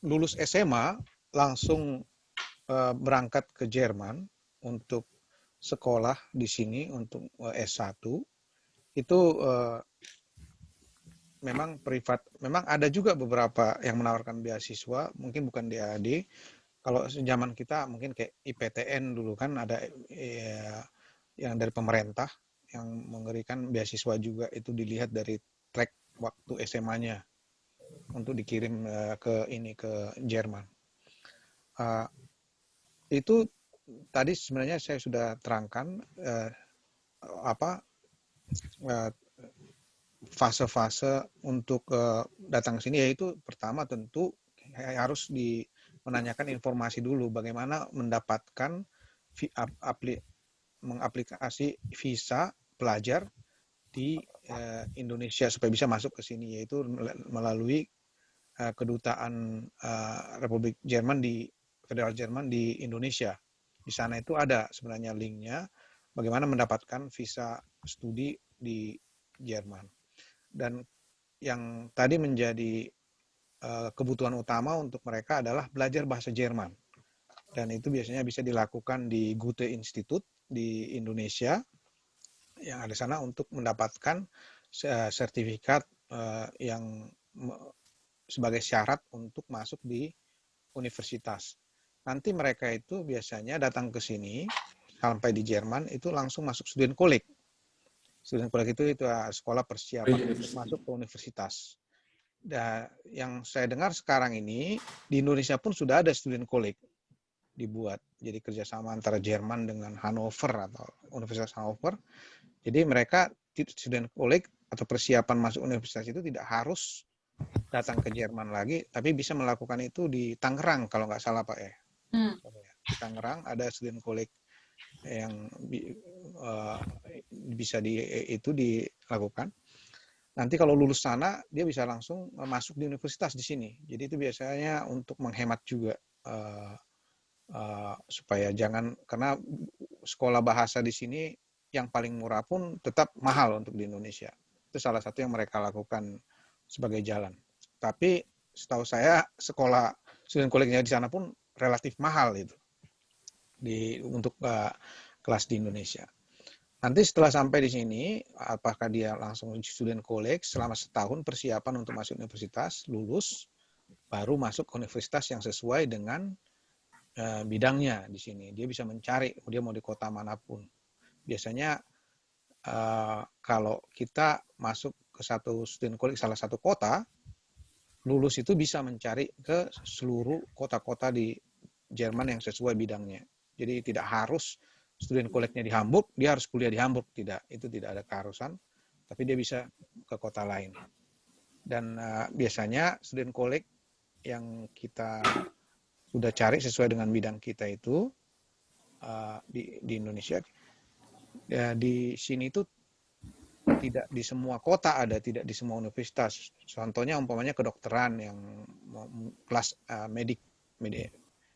lulus SMA langsung berangkat ke Jerman untuk sekolah di sini untuk S1 itu memang privat. Memang ada juga beberapa yang menawarkan beasiswa, mungkin bukan DAD. Kalau zaman kita mungkin kayak IPTN dulu kan ada yang dari pemerintah yang memberikan beasiswa juga, itu dilihat dari track waktu SMA-nya untuk dikirim ke Jerman. Itu tadi sebenarnya saya sudah terangkan fase-fase untuk datang ke sini, yaitu pertama tentu harus menanyakan informasi dulu bagaimana mendapatkan mengaplikasi visa pelajar di Indonesia supaya bisa masuk ke sini, yaitu melalui kedutaan Republik Jerman Federal Jerman di Indonesia. Di sana itu ada sebenarnya linknya bagaimana mendapatkan visa studi di Jerman. Dan yang tadi menjadi kebutuhan utama untuk mereka adalah belajar bahasa Jerman. Dan itu biasanya bisa dilakukan di Goethe Institut di Indonesia yang ada sana untuk mendapatkan sertifikat yang sebagai syarat untuk masuk di universitas. Nanti mereka itu biasanya datang ke sini sampai di Jerman itu langsung masuk student college. Student college itu sekolah persiapan masuk ke universitas. Dan yang saya dengar sekarang ini di Indonesia pun sudah ada student college dibuat. Jadi kerjasama antara Jerman dengan Hannover atau Universitas Hannover. Jadi mereka student college atau persiapan masuk universitas itu tidak harus datang ke Jerman lagi, tapi bisa melakukan itu di Tangerang kalau nggak salah Pak ya. Di Tangerang ada student college yang bisa dilakukan. Nanti kalau lulus sana dia bisa langsung masuk di universitas di sini. Jadi itu biasanya untuk menghemat juga supaya jangan, karena sekolah bahasa di sini yang paling murah pun tetap mahal untuk di Indonesia. Itu salah satu yang mereka lakukan sebagai jalan. Tapi setahu saya sekolah student college-nya di sana pun relatif mahal itu untuk kelas di Indonesia. Nanti setelah sampai di sini, apakah dia langsung student college selama setahun persiapan untuk masuk universitas, lulus, baru masuk ke universitas yang sesuai dengan bidangnya di sini. Dia bisa mencari, dia mau di kota manapun. Biasanya kalau kita masuk ke satu student college salah satu kota, lulus itu bisa mencari ke seluruh kota-kota di Jerman yang sesuai bidangnya. Jadi tidak harus student college-nya di Hamburg, dia harus kuliah di Hamburg. Tidak, itu tidak ada keharusan, tapi dia bisa ke kota lain. Dan biasanya student college yang kita sudah cari sesuai dengan bidang kita itu di Indonesia, di sini itu tidak di semua kota ada, tidak di semua universitas. Contohnya umpamanya kedokteran yang kelas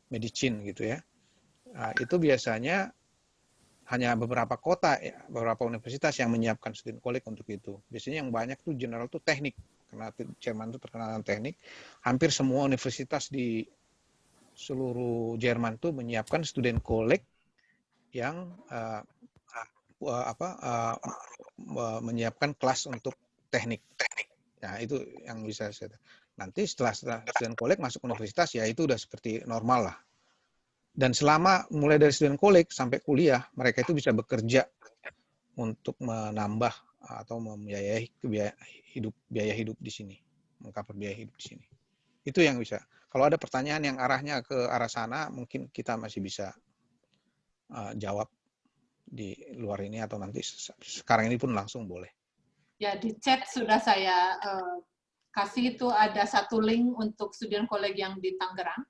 medicine gitu ya. Itu biasanya hanya beberapa kota, beberapa universitas yang menyiapkan student college untuk itu. Biasanya yang banyak tuh general tuh teknik, karena Jerman itu terkenal dengan teknik. Hampir semua universitas di seluruh Jerman tuh menyiapkan student college yang menyiapkan kelas untuk teknik. Nah, itu yang bisa saya. Nanti setelah student college masuk universitas ya itu udah seperti normal lah. Dan selama mulai dari student college sampai kuliah, mereka itu bisa bekerja untuk menambah atau membiayai biaya hidup di sini, mengcover biaya hidup di sini. Itu yang bisa. Kalau ada pertanyaan yang arahnya ke arah sana, mungkin kita masih bisa jawab di luar ini atau nanti sekarang ini pun langsung boleh.
Ya, di chat sudah saya kasih itu ada satu link untuk student college yang di Tangerang.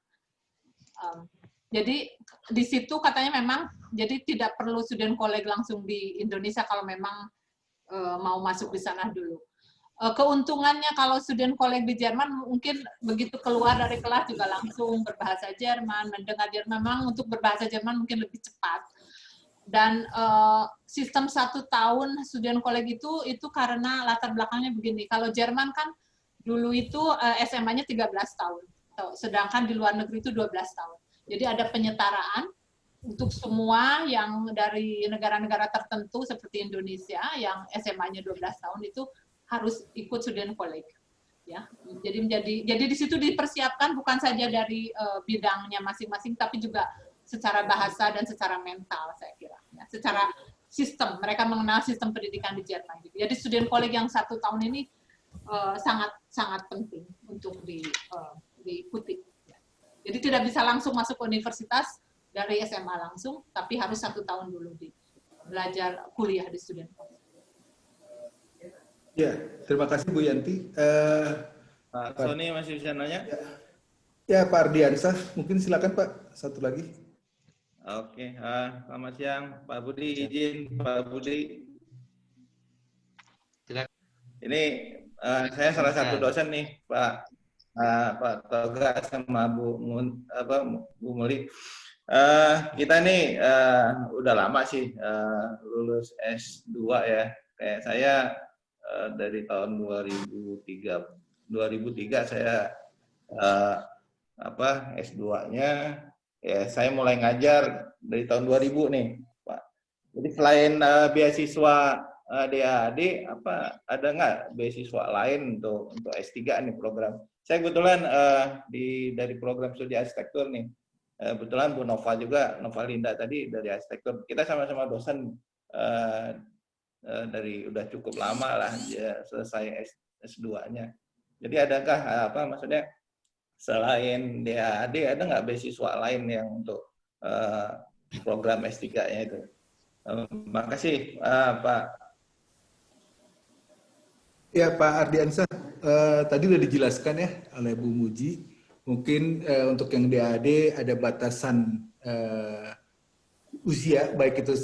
Jadi di situ katanya memang jadi tidak perlu student college langsung di Indonesia kalau memang mau masuk di sana dulu. Keuntungannya kalau student college di Jerman mungkin begitu keluar dari kelas juga langsung berbahasa Jerman, mendengar Jerman. Memang untuk berbahasa Jerman mungkin lebih cepat. Dan sistem 1 tahun student college itu karena latar belakangnya begini. Kalau Jerman kan dulu itu SMA-nya 13 tahun, sedangkan di luar negeri itu 12 tahun. Jadi ada penyetaraan untuk semua yang dari negara-negara tertentu seperti Indonesia yang SMA-nya 12 tahun itu harus ikut student college. Ya, jadi di situ dipersiapkan bukan saja dari bidangnya masing-masing, tapi juga secara bahasa dan secara mental saya kira. Ya, secara sistem, mereka mengenal sistem pendidikan di Jerman. Jadi student college yang 1 tahun ini sangat penting untuk diikuti. Jadi tidak bisa langsung masuk ke universitas dari SMA langsung, tapi harus 1 tahun dulu belajar kuliah di student college.
Ya, terima kasih Bu Yanti.
Pak Sony masih bisa nanya?
Ya, Pak Ardiansah, mungkin silakan Pak, satu lagi.
Oke, selamat siang Pak Budi, izin Pak Budi.
Silakan.
Ini saya salah satu dosen nih Pak Toga sama Bu Muli. Kita nih udah lama sih lulus S2 ya. Kayak saya dari tahun 2003 saya S2-nya ya saya mulai ngajar dari tahun 2000 nih, Pak. Jadi selain beasiswa DAAD ada nggak beasiswa lain untuk S3 nih program? Saya kebetulan dari program studi arsitektur nih. kebetulan Bu Nova juga, Nova Linda tadi dari arsitektur. Kita sama-sama dosen dari udah cukup lama lah ya, selesai S2-nya. Jadi adakah maksudnya selain DAAD ada nggak beasiswa lain yang untuk program S3-nya itu? Makasih Pak.
Ya Pak Ardiansyah, tadi sudah dijelaskan ya oleh Bu Muji. Mungkin untuk yang DAAD ada batasan usia, baik itu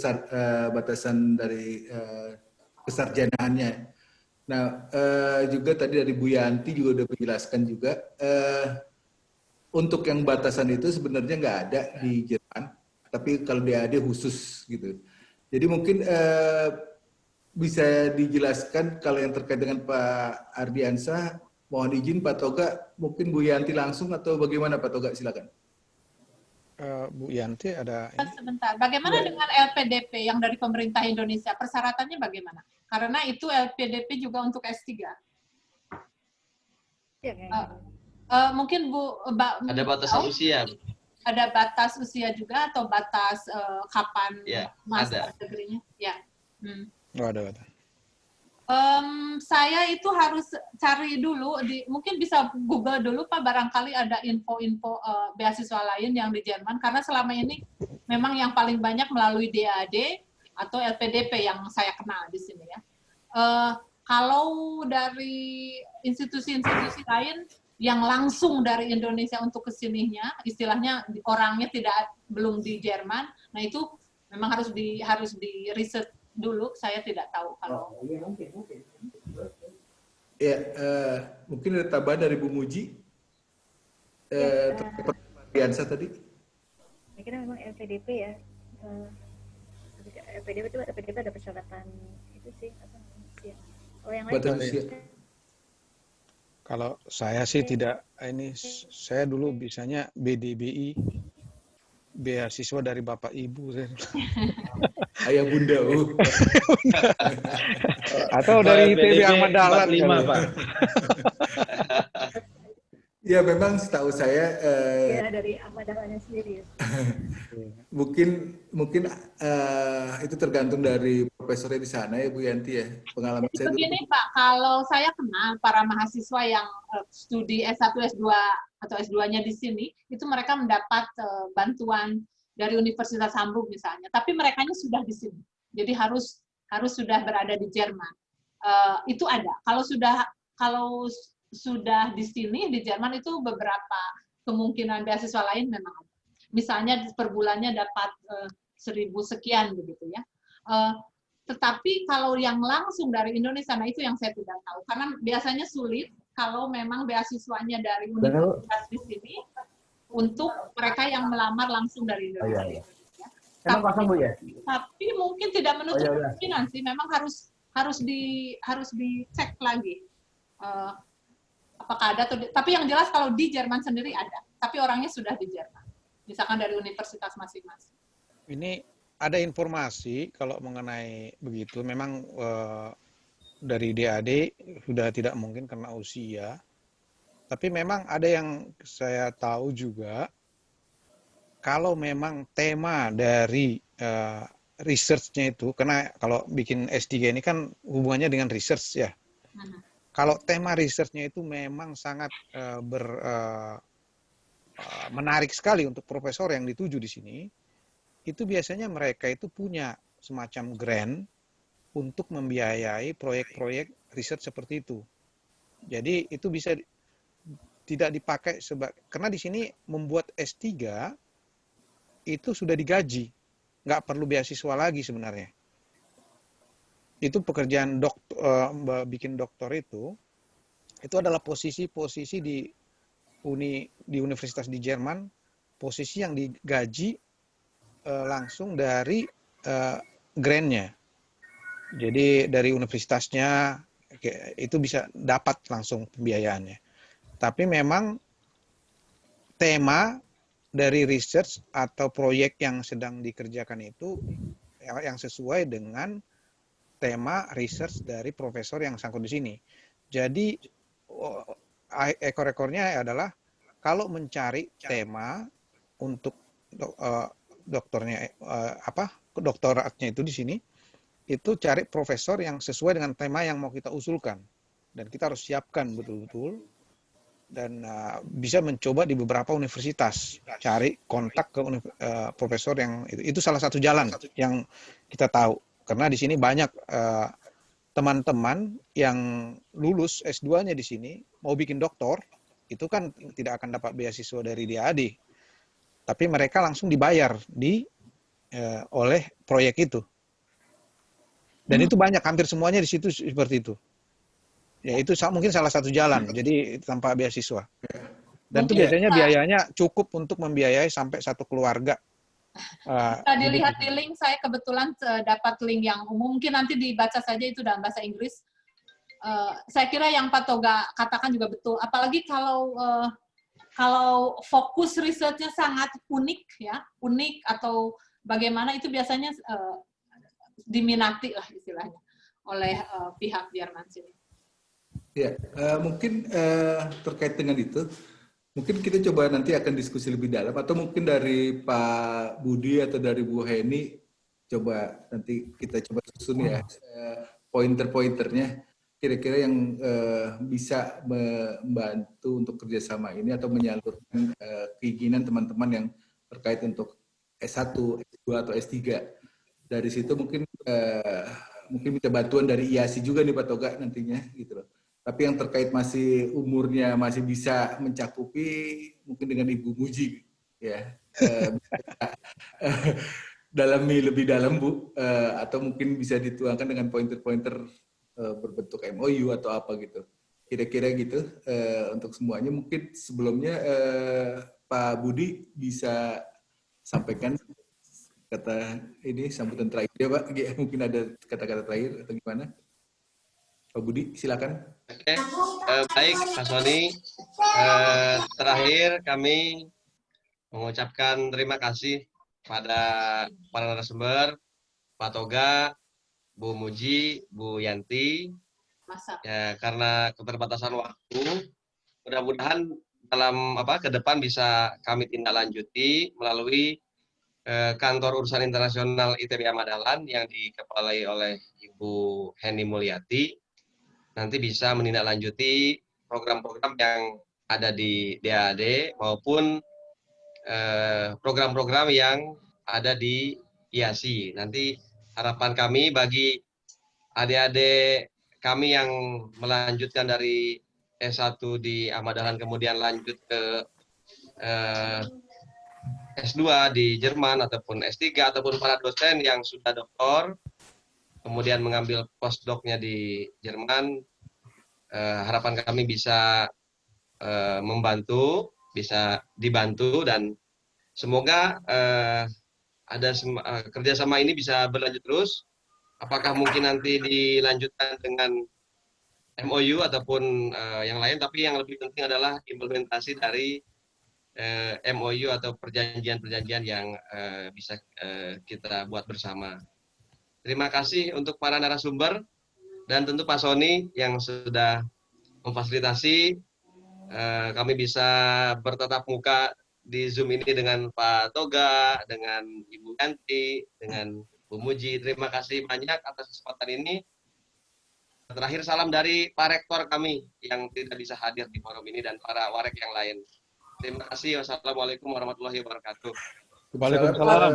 batasan dari kesarjanaannya. Nah, juga tadi dari Bu Yanti juga udah menjelaskan juga, untuk yang batasan itu sebenarnya nggak ada di Jerman, tapi kalau DAAD khusus gitu. Jadi mungkin bisa dijelaskan kalau yang terkait dengan Pak Ardiansyah. Mohon izin Pak Toga, mungkin Bu Yanti langsung atau bagaimana Pak Toga, silakan.
Bu Yanti ada ini.
Sebentar, bagaimana dengan LPDP yang dari pemerintah Indonesia? Persyaratannya bagaimana? Karena itu LPDP juga untuk S3. Mungkin Bu
ada batas usia.
Ada batas usia juga atau batas kapan master degree-nya? Ya.
Oh, ada.
Saya itu harus cari dulu, mungkin bisa Google dulu Pak, barangkali ada info-info beasiswa lain yang di Jerman, karena selama ini memang yang paling banyak melalui DAAD atau LPDP yang saya kenal di sini ya. Kalau dari institusi-institusi lain yang langsung dari Indonesia untuk kesininya, istilahnya orangnya belum di Jerman, nah itu memang harus di riset dulu, saya tidak tahu kalau.
Ya, mungkin ada tambahan dari Bu Muji. Ardiansyah tadi.
Saya kira memang LPDP ya. LPDP ada persyaratan itu sih, apa namanya? Kalau yang lain.
Kalau saya sih tidak, ini saya dulu bisanya BDBI, beasiswa dari Bapak Ibu.
Ayah Bunda.
Atau dari ITB Ahmad Dahlan.
Pak.
Ya memang setahu saya
ya dari Ahmad Dahlan sendiri.
mungkin itu tergantung dari profesornya di sana ya Bu Yanti ya, pengalaman
jadi
saya
begini Pak, kalau saya kenal para mahasiswa yang studi S1, S2 atau S2-nya di sini, itu mereka mendapat bantuan dari Universitas Hamburg misalnya, tapi merekanya sudah di sini, jadi harus sudah berada di Jerman. Itu ada. Kalau sudah di sini di Jerman itu beberapa kemungkinan beasiswa lain memang ada. Misalnya per bulannya dapat 1.000 sekian begitu ya. Tetapi kalau yang langsung dari Indonesia, nah itu yang saya tidak tahu, karena biasanya sulit kalau memang beasiswanya dari universitas di sini untuk mereka yang melamar langsung dari Indonesia. Tapi mungkin tidak menutup kemungkinan sih, memang harus dicek lagi apakah ada atau tapi yang jelas kalau di Jerman sendiri ada, tapi orangnya sudah di Jerman, misalkan dari universitas masing-masing.
Ini ada informasi kalau mengenai begitu, memang dari DAD sudah tidak mungkin karena usia, tapi memang ada yang saya tahu juga, kalau memang tema dari research-nya itu, karena kalau bikin S3 ini kan hubungannya dengan research ya. Kalau tema research-nya itu memang sangat menarik sekali untuk profesor yang dituju di sini, itu biasanya mereka itu punya semacam grant untuk membiayai proyek-proyek riset seperti itu. Jadi itu bisa tidak dipakai karena di sini membuat S3 itu sudah digaji, nggak perlu beasiswa lagi sebenarnya. Itu pekerjaan bikin doktor itu adalah posisi-posisi di universitas di Jerman, posisi yang digaji langsung dari grant-nya. Jadi dari universitasnya itu bisa dapat langsung pembiayaannya. Tapi memang tema dari research atau proyek yang sedang dikerjakan itu yang sesuai dengan tema research dari profesor yang sangkut di sini. Jadi ekor-ekornya adalah kalau mencari tema untuk doktornya doktoratnya itu di sini, itu cari profesor yang sesuai dengan tema yang mau kita usulkan. Dan kita harus siapkan betul-betul. Dan bisa mencoba di beberapa universitas. Cari kontak ke profesor yang itu salah satu jalan yang kita tahu. Karena di sini banyak teman-teman yang lulus S2-nya di sini, mau bikin doktor, itu kan tidak akan dapat beasiswa dari DAAD. Tapi mereka langsung dibayar oleh proyek itu. Dan itu banyak, hampir semuanya di situ seperti itu. Ya itu mungkin salah satu jalan, jadi tanpa beasiswa. Dan itu biasanya biayanya cukup untuk membiayai sampai satu keluarga.
Tadi lihat di link, saya kebetulan dapat link yang umum, mungkin nanti dibaca saja itu dalam bahasa Inggris. Saya kira yang Pak Toga katakan juga betul, apalagi kalau fokus risetnya sangat unik, ya, unik atau bagaimana, itu biasanya diminati lah istilahnya oleh pihak Jerman sini.
Ya, mungkin terkait dengan itu, mungkin kita coba nanti akan diskusi lebih dalam, atau mungkin dari Pak Budi atau dari Bu Heni, coba nanti kita coba susun ya pointer-pointernya, kira-kira yang bisa membantu untuk kerjasama ini atau menyalurkan keinginan teman-teman yang terkait untuk S1, S2 atau S3. Dari situ mungkin bisa bantuan dari IASI juga nih Pak Toga nantinya gitu loh. Tapi yang terkait masih umurnya masih bisa mencakupi mungkin dengan Ibu Muji ya. Dalami lebih dalam Bu, atau mungkin bisa dituangkan dengan pointer-pointer berbentuk MOU atau apa gitu. Kira-kira gitu untuk semuanya. Mungkin sebelumnya Pak Budi bisa sampaikan kata ini sambutan terakhir ya Pak, mungkin ada kata-kata terakhir atau gimana? Pak Budi, silakan.
Oke, baik Pak Sony. Terakhir kami mengucapkan terima kasih pada para narasumber, Pak Toga, Bu Muji, Bu Yanti. Ya, karena keterbatasan waktu, mudah-mudahan dalam ke depan bisa kami tindak lanjuti melalui Kantor Urusan Internasional ITB Ahmad Dahlan yang dikepalai oleh Ibu Heni Mulyati, nanti bisa menindaklanjuti program-program yang ada di DAAD maupun program-program yang ada di IASI. Nanti harapan kami bagi adik-adik kami yang melanjutkan dari S1 di Ahmad Dahlan kemudian lanjut ke S2 di Jerman ataupun S3 ataupun para dosen yang sudah doktor kemudian mengambil postdoc-nya di Jerman, harapan kami bisa membantu, bisa dibantu, dan semoga ada kerjasama ini bisa berlanjut terus. Apakah mungkin nanti dilanjutkan dengan MOU ataupun yang lain, tapi yang lebih penting adalah implementasi dari MOU atau perjanjian-perjanjian yang bisa kita buat bersama. Terima kasih untuk para narasumber dan tentu Pak Sony yang sudah memfasilitasi kami bisa bertatap muka di Zoom ini dengan Pak Toga, dengan Ibu Yanti, dengan Bu Muji. Terima kasih banyak atas kesempatan ini. Terakhir salam dari Pak Rektor kami yang tidak bisa hadir di forum ini dan para warek yang lain. Terima kasih. Wassalamualaikum warahmatullahi wabarakatuh.
Waalaikumsalam.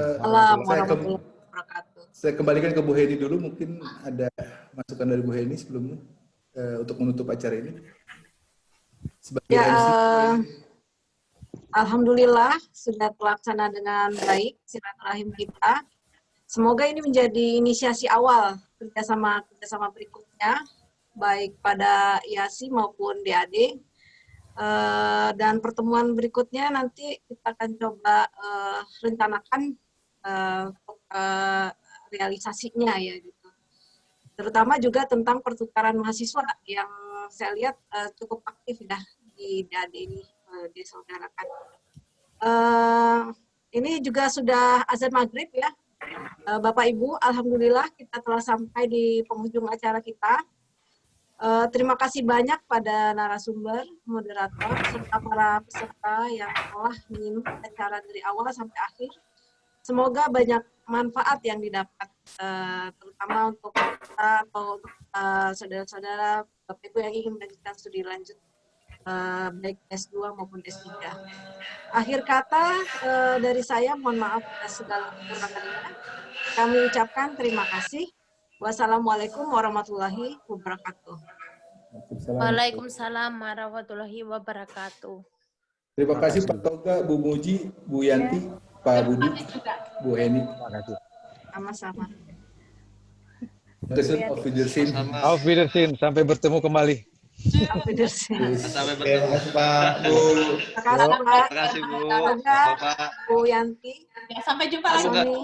Saya kembalikan ke Bu Heni dulu, mungkin ada masukan dari Bu Heni sebelumnya untuk menutup acara ini. Sebagai MC.
Alhamdulillah sudah terlaksana dengan baik silaturahim kita. Semoga ini menjadi inisiasi awal kerjasama berikutnya, baik pada IASI maupun DAAD. Dan pertemuan berikutnya nanti kita akan coba rencanakan realisasinya ya gitu. Terutama juga tentang pertukaran mahasiswa yang saya lihat cukup aktif ya di DAAD ini diselenggarakan. Ini juga sudah azan maghrib ya. Bapak Ibu, alhamdulillah kita telah sampai di penghujung acara kita. Terima kasih banyak pada narasumber, moderator, serta para peserta yang telah menyimak acara dari awal sampai akhir. Semoga banyak manfaat yang didapat, terutama untuk kita atau untuk saudara-saudara Bapak Ibu yang ingin melanjutkan studi lanjut, baik S2 maupun S3. Akhir kata dari saya, mohon maaf atas segala kekurangannya. Kami ucapkan terima kasih. Wassalamualaikum warahmatullahi wabarakatuh.
Waalaikumsalam warahmatullahi wabarakatuh.
Terima kasih Pak Toga, Bu Muji, Bu Yanti, Pak Budi, Bu Heni.
Terima kasih.
Sama-sama.
Auf Wiedersehen.
Auf Wiedersehen. Sampai bertemu kembali.
Auf Wiedersehen.
Sampai
Terima
bertemu.
kasih Pak, Bu.
Terima kasih Pak.
Terima kasih Bu.
Toga,
Bapak.
Bu Yanti,
Ya, sampai jumpa
Pak
lagi.
Sony,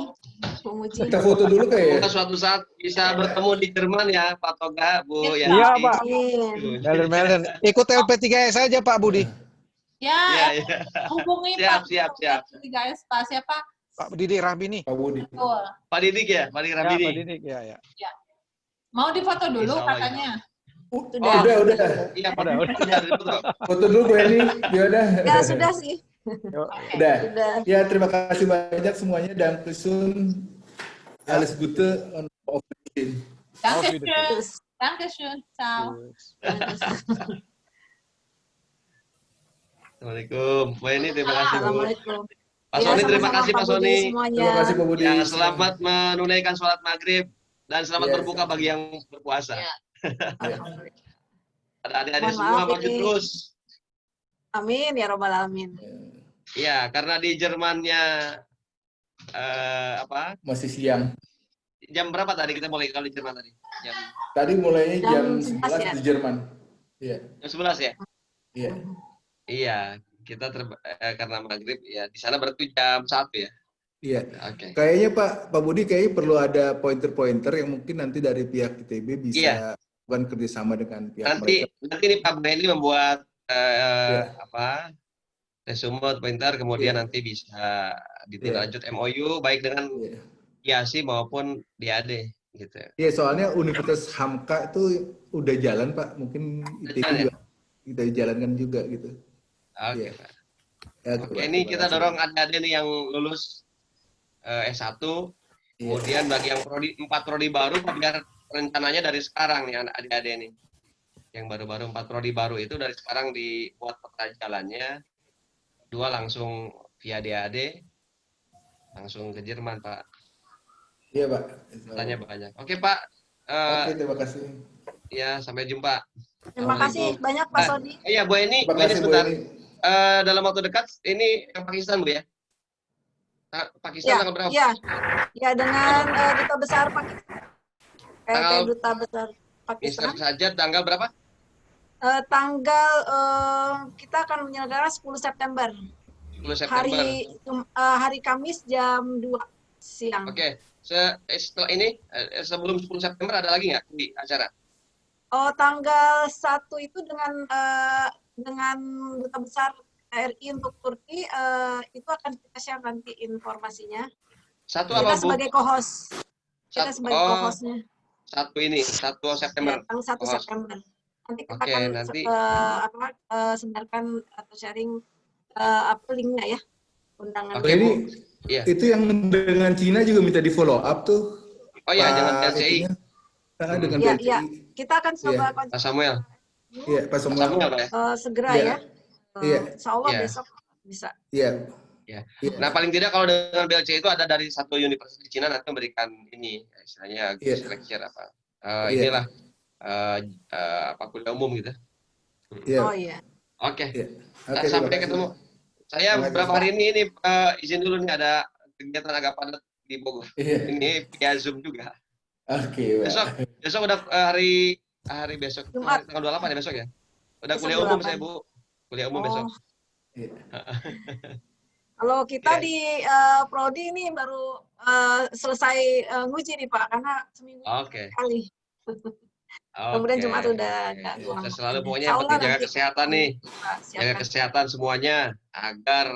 Bu Muji.
Kita foto dulu kayak.
Semoga suatu saat bisa bertemu di Jerman ya, Pak Toga, Bu
Iya,
Yanti.
Iya, Pak.
Amin.
Melden. Ikut LP3S saja Pak Budi.
Ya,
Iya, iya.
hubungi
Siap,
Pak.
siap, siap.
Guys, Pak siapa?
Pak Didik Rahbini.
Pak Budi.
Betul.
Pak Didik ya, Pak Didik
Ya, Pak
Rabini.
Didik. Ya, ya.
Mau difoto dulu
Insya Allah,
katanya.
Sudah.
Udah.
Iya, Pak
Udah,
Didik. Udah, betul.
Foto dulu Bu Heni. Ya udah.
Ya sudah sih.
Yuk.
Udah.
Sudah.
Ya, terima kasih banyak semuanya. Dankeschön. Alles Gute und auf Wiedersehen.
Auf
Dankeschön.
Wiedersehen.
Terus.
Dankeschön. Ciao.
Assalamualaikum. Bu Heni, terima kasih Bu.
Assalamualaikum.
Pak
Ya,
Sony, terima
sama-sama,
kasih Pak
Budi
Sony.
semuanya.
Terima kasih Pak Budi.
Ya, selamat menunaikan sholat maghrib dan selamat
Iya,
berbuka bagi yang berpuasa.
Ya.
Alhamdulillah.
Ada adik-adik
Mohon
semua
maaf
maju
ini.
terus.
Amin ya robbal alamin.
Iya, karena di Jermannya
Masih siang.
jam berapa tadi kita mulai kalau di Jerman tadi? Jam
Tadi mulainya jam
Jam
11
ya?
di Jerman. Iya.
jam 11 ya?
Iya.
Iya, kita karena maghrib ya di sana berarti jam 1 ya.
Iya.
Oke.
Kayaknya Pak Budi kayaknya perlu ada pointer-pointer yang mungkin nanti dari pihak ITB bisa
Iya.
bukan kerjasama dengan pihak
Nanti
mereka.
ini Pak Benny membuat
Iya.
resume pointer, kemudian
Iya.
nanti bisa ditindaklanjut MOU baik dengan
Iya.
IASI maupun DAD gitu.
Iya, soalnya Universitas Hamka itu udah jalan Pak, mungkin ITB
jalan ya?
juga kita jalankan juga gitu.
Oke,
Iya.
Pak.
Ya,
Oke,
Pak,
ini
terima
kita
kasih.
dorong adik-adik nih yang lulus S1,
Iya.
kemudian bagi yang 4 prodi baru, biar rencananya dari sekarang nih adik-adik nih. Yang baru-baru 4 prodi baru itu dari sekarang dibuat peta jalannya, 2 langsung via DAD, langsung ke Jerman, Pak.
Iya, Pak.
Tanya banyak. Oke, Pak.
Oke, terima kasih.
Ya, sampai jumpa.
Terima kasih banyak Pak Sony.
Iya, Bu Eni,
Terima
Bu Eni
kasih Bu
sebentar.
Eni.
Dalam waktu dekat, ini yang Pakistan, Bu ya? Pakistan
Ya,
tanggal berapa?
ya, ya dengan Duta Besar Pakistan.
Tanggal-
Duta Besar
Mister
Pakistan.
Sajad tanggal berapa?
Tanggal kita akan menyelenggarakan 10 September.
10 September.
Hari Kamis jam 2 siang.
Oke. Setelah ini, sebelum 10 September ada lagi nggak di acara?
Oh, tanggal 1 itu dengan Duta Besar RI untuk Turki itu akan kita share nanti informasinya.
Satu
Kita
apa, Bu?
sebagai co-host. Kita sebagai co-hostnya.
Satu ini, 1 September.
Ya, tanggal 1
Co-host.
September. Nanti kita
Oke,
akan
nanti.
sebarkan atau sharing linknya ya, undangan.
Oke,
ini
Bu. Iya.
itu yang dengan Cina juga minta di follow up tuh.
Oh iya,
Pak
dengan LCI.
itunya. Dengan
Iya,
LCI.
iya. Kita akan coba
Pak Samuel.
Iya, Pak
Pak
Samuel.
Samuel, Pak ya?
segera
Iya.
ya.
Iya.
Insya Allah
Iya.
besok bisa.
Iya.
Ya.
Iya.
Nah, paling tidak kalau dengan BLC itu ada dari satu universitas di Cina nanti memberikan ini, istilahnya
Iya.
lecture apa.
Iya.
Inilah kuliah umum gitu.
Iya.
Oh iya.
Oke.
Iya.
Nah,
Oke,
sampai
terima kasih.
ketemu. Saya
Terima kasih,
beberapa
Pak.
hari ini izin dulu nih, ada kegiatan agak padat di Bogor.
Iya.
Ini via Zoom juga.
Oke, Pak.
Besok udah hari besok
Jumat.
tanggal 28 ya besok ya. Udah
Besok
kuliah umum
28.
saya, Bu. Kuliah umum
Oh.
besok.
Iya.
Kalau kita
Iya.
di Prodi ini baru selesai nguji nih Pak, karena seminggu
Oke.
sekali. Kemudian
Oke.
Jumat udah nggak
Ya,
lama.
kita selalu pokoknya
Insya
yang
Allah
penting jaga
nanti
kesehatan nih.
kita
Jaga
siapkan.
kesehatan semuanya agar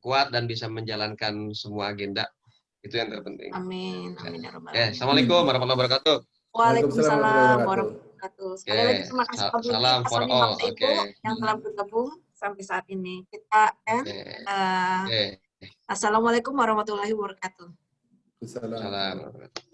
kuat dan bisa menjalankan semua agenda. Itu yang terpenting.
Amin. Amin ya rabbal
Oke,
alamin.
Assalamualaikum warahmatullahi wabarakatuh.
Waalaikumsalam warahmatullahi wabarakatuh. Sekali lagi terima kasih Pak Budi,
Salam
Pak
for
Sony,
all.
Bapak Ibu yang telah bergabung sampai saat ini. Kita Assalamualaikum warahmatullahi wabarakatuh.
Assalamualaikum.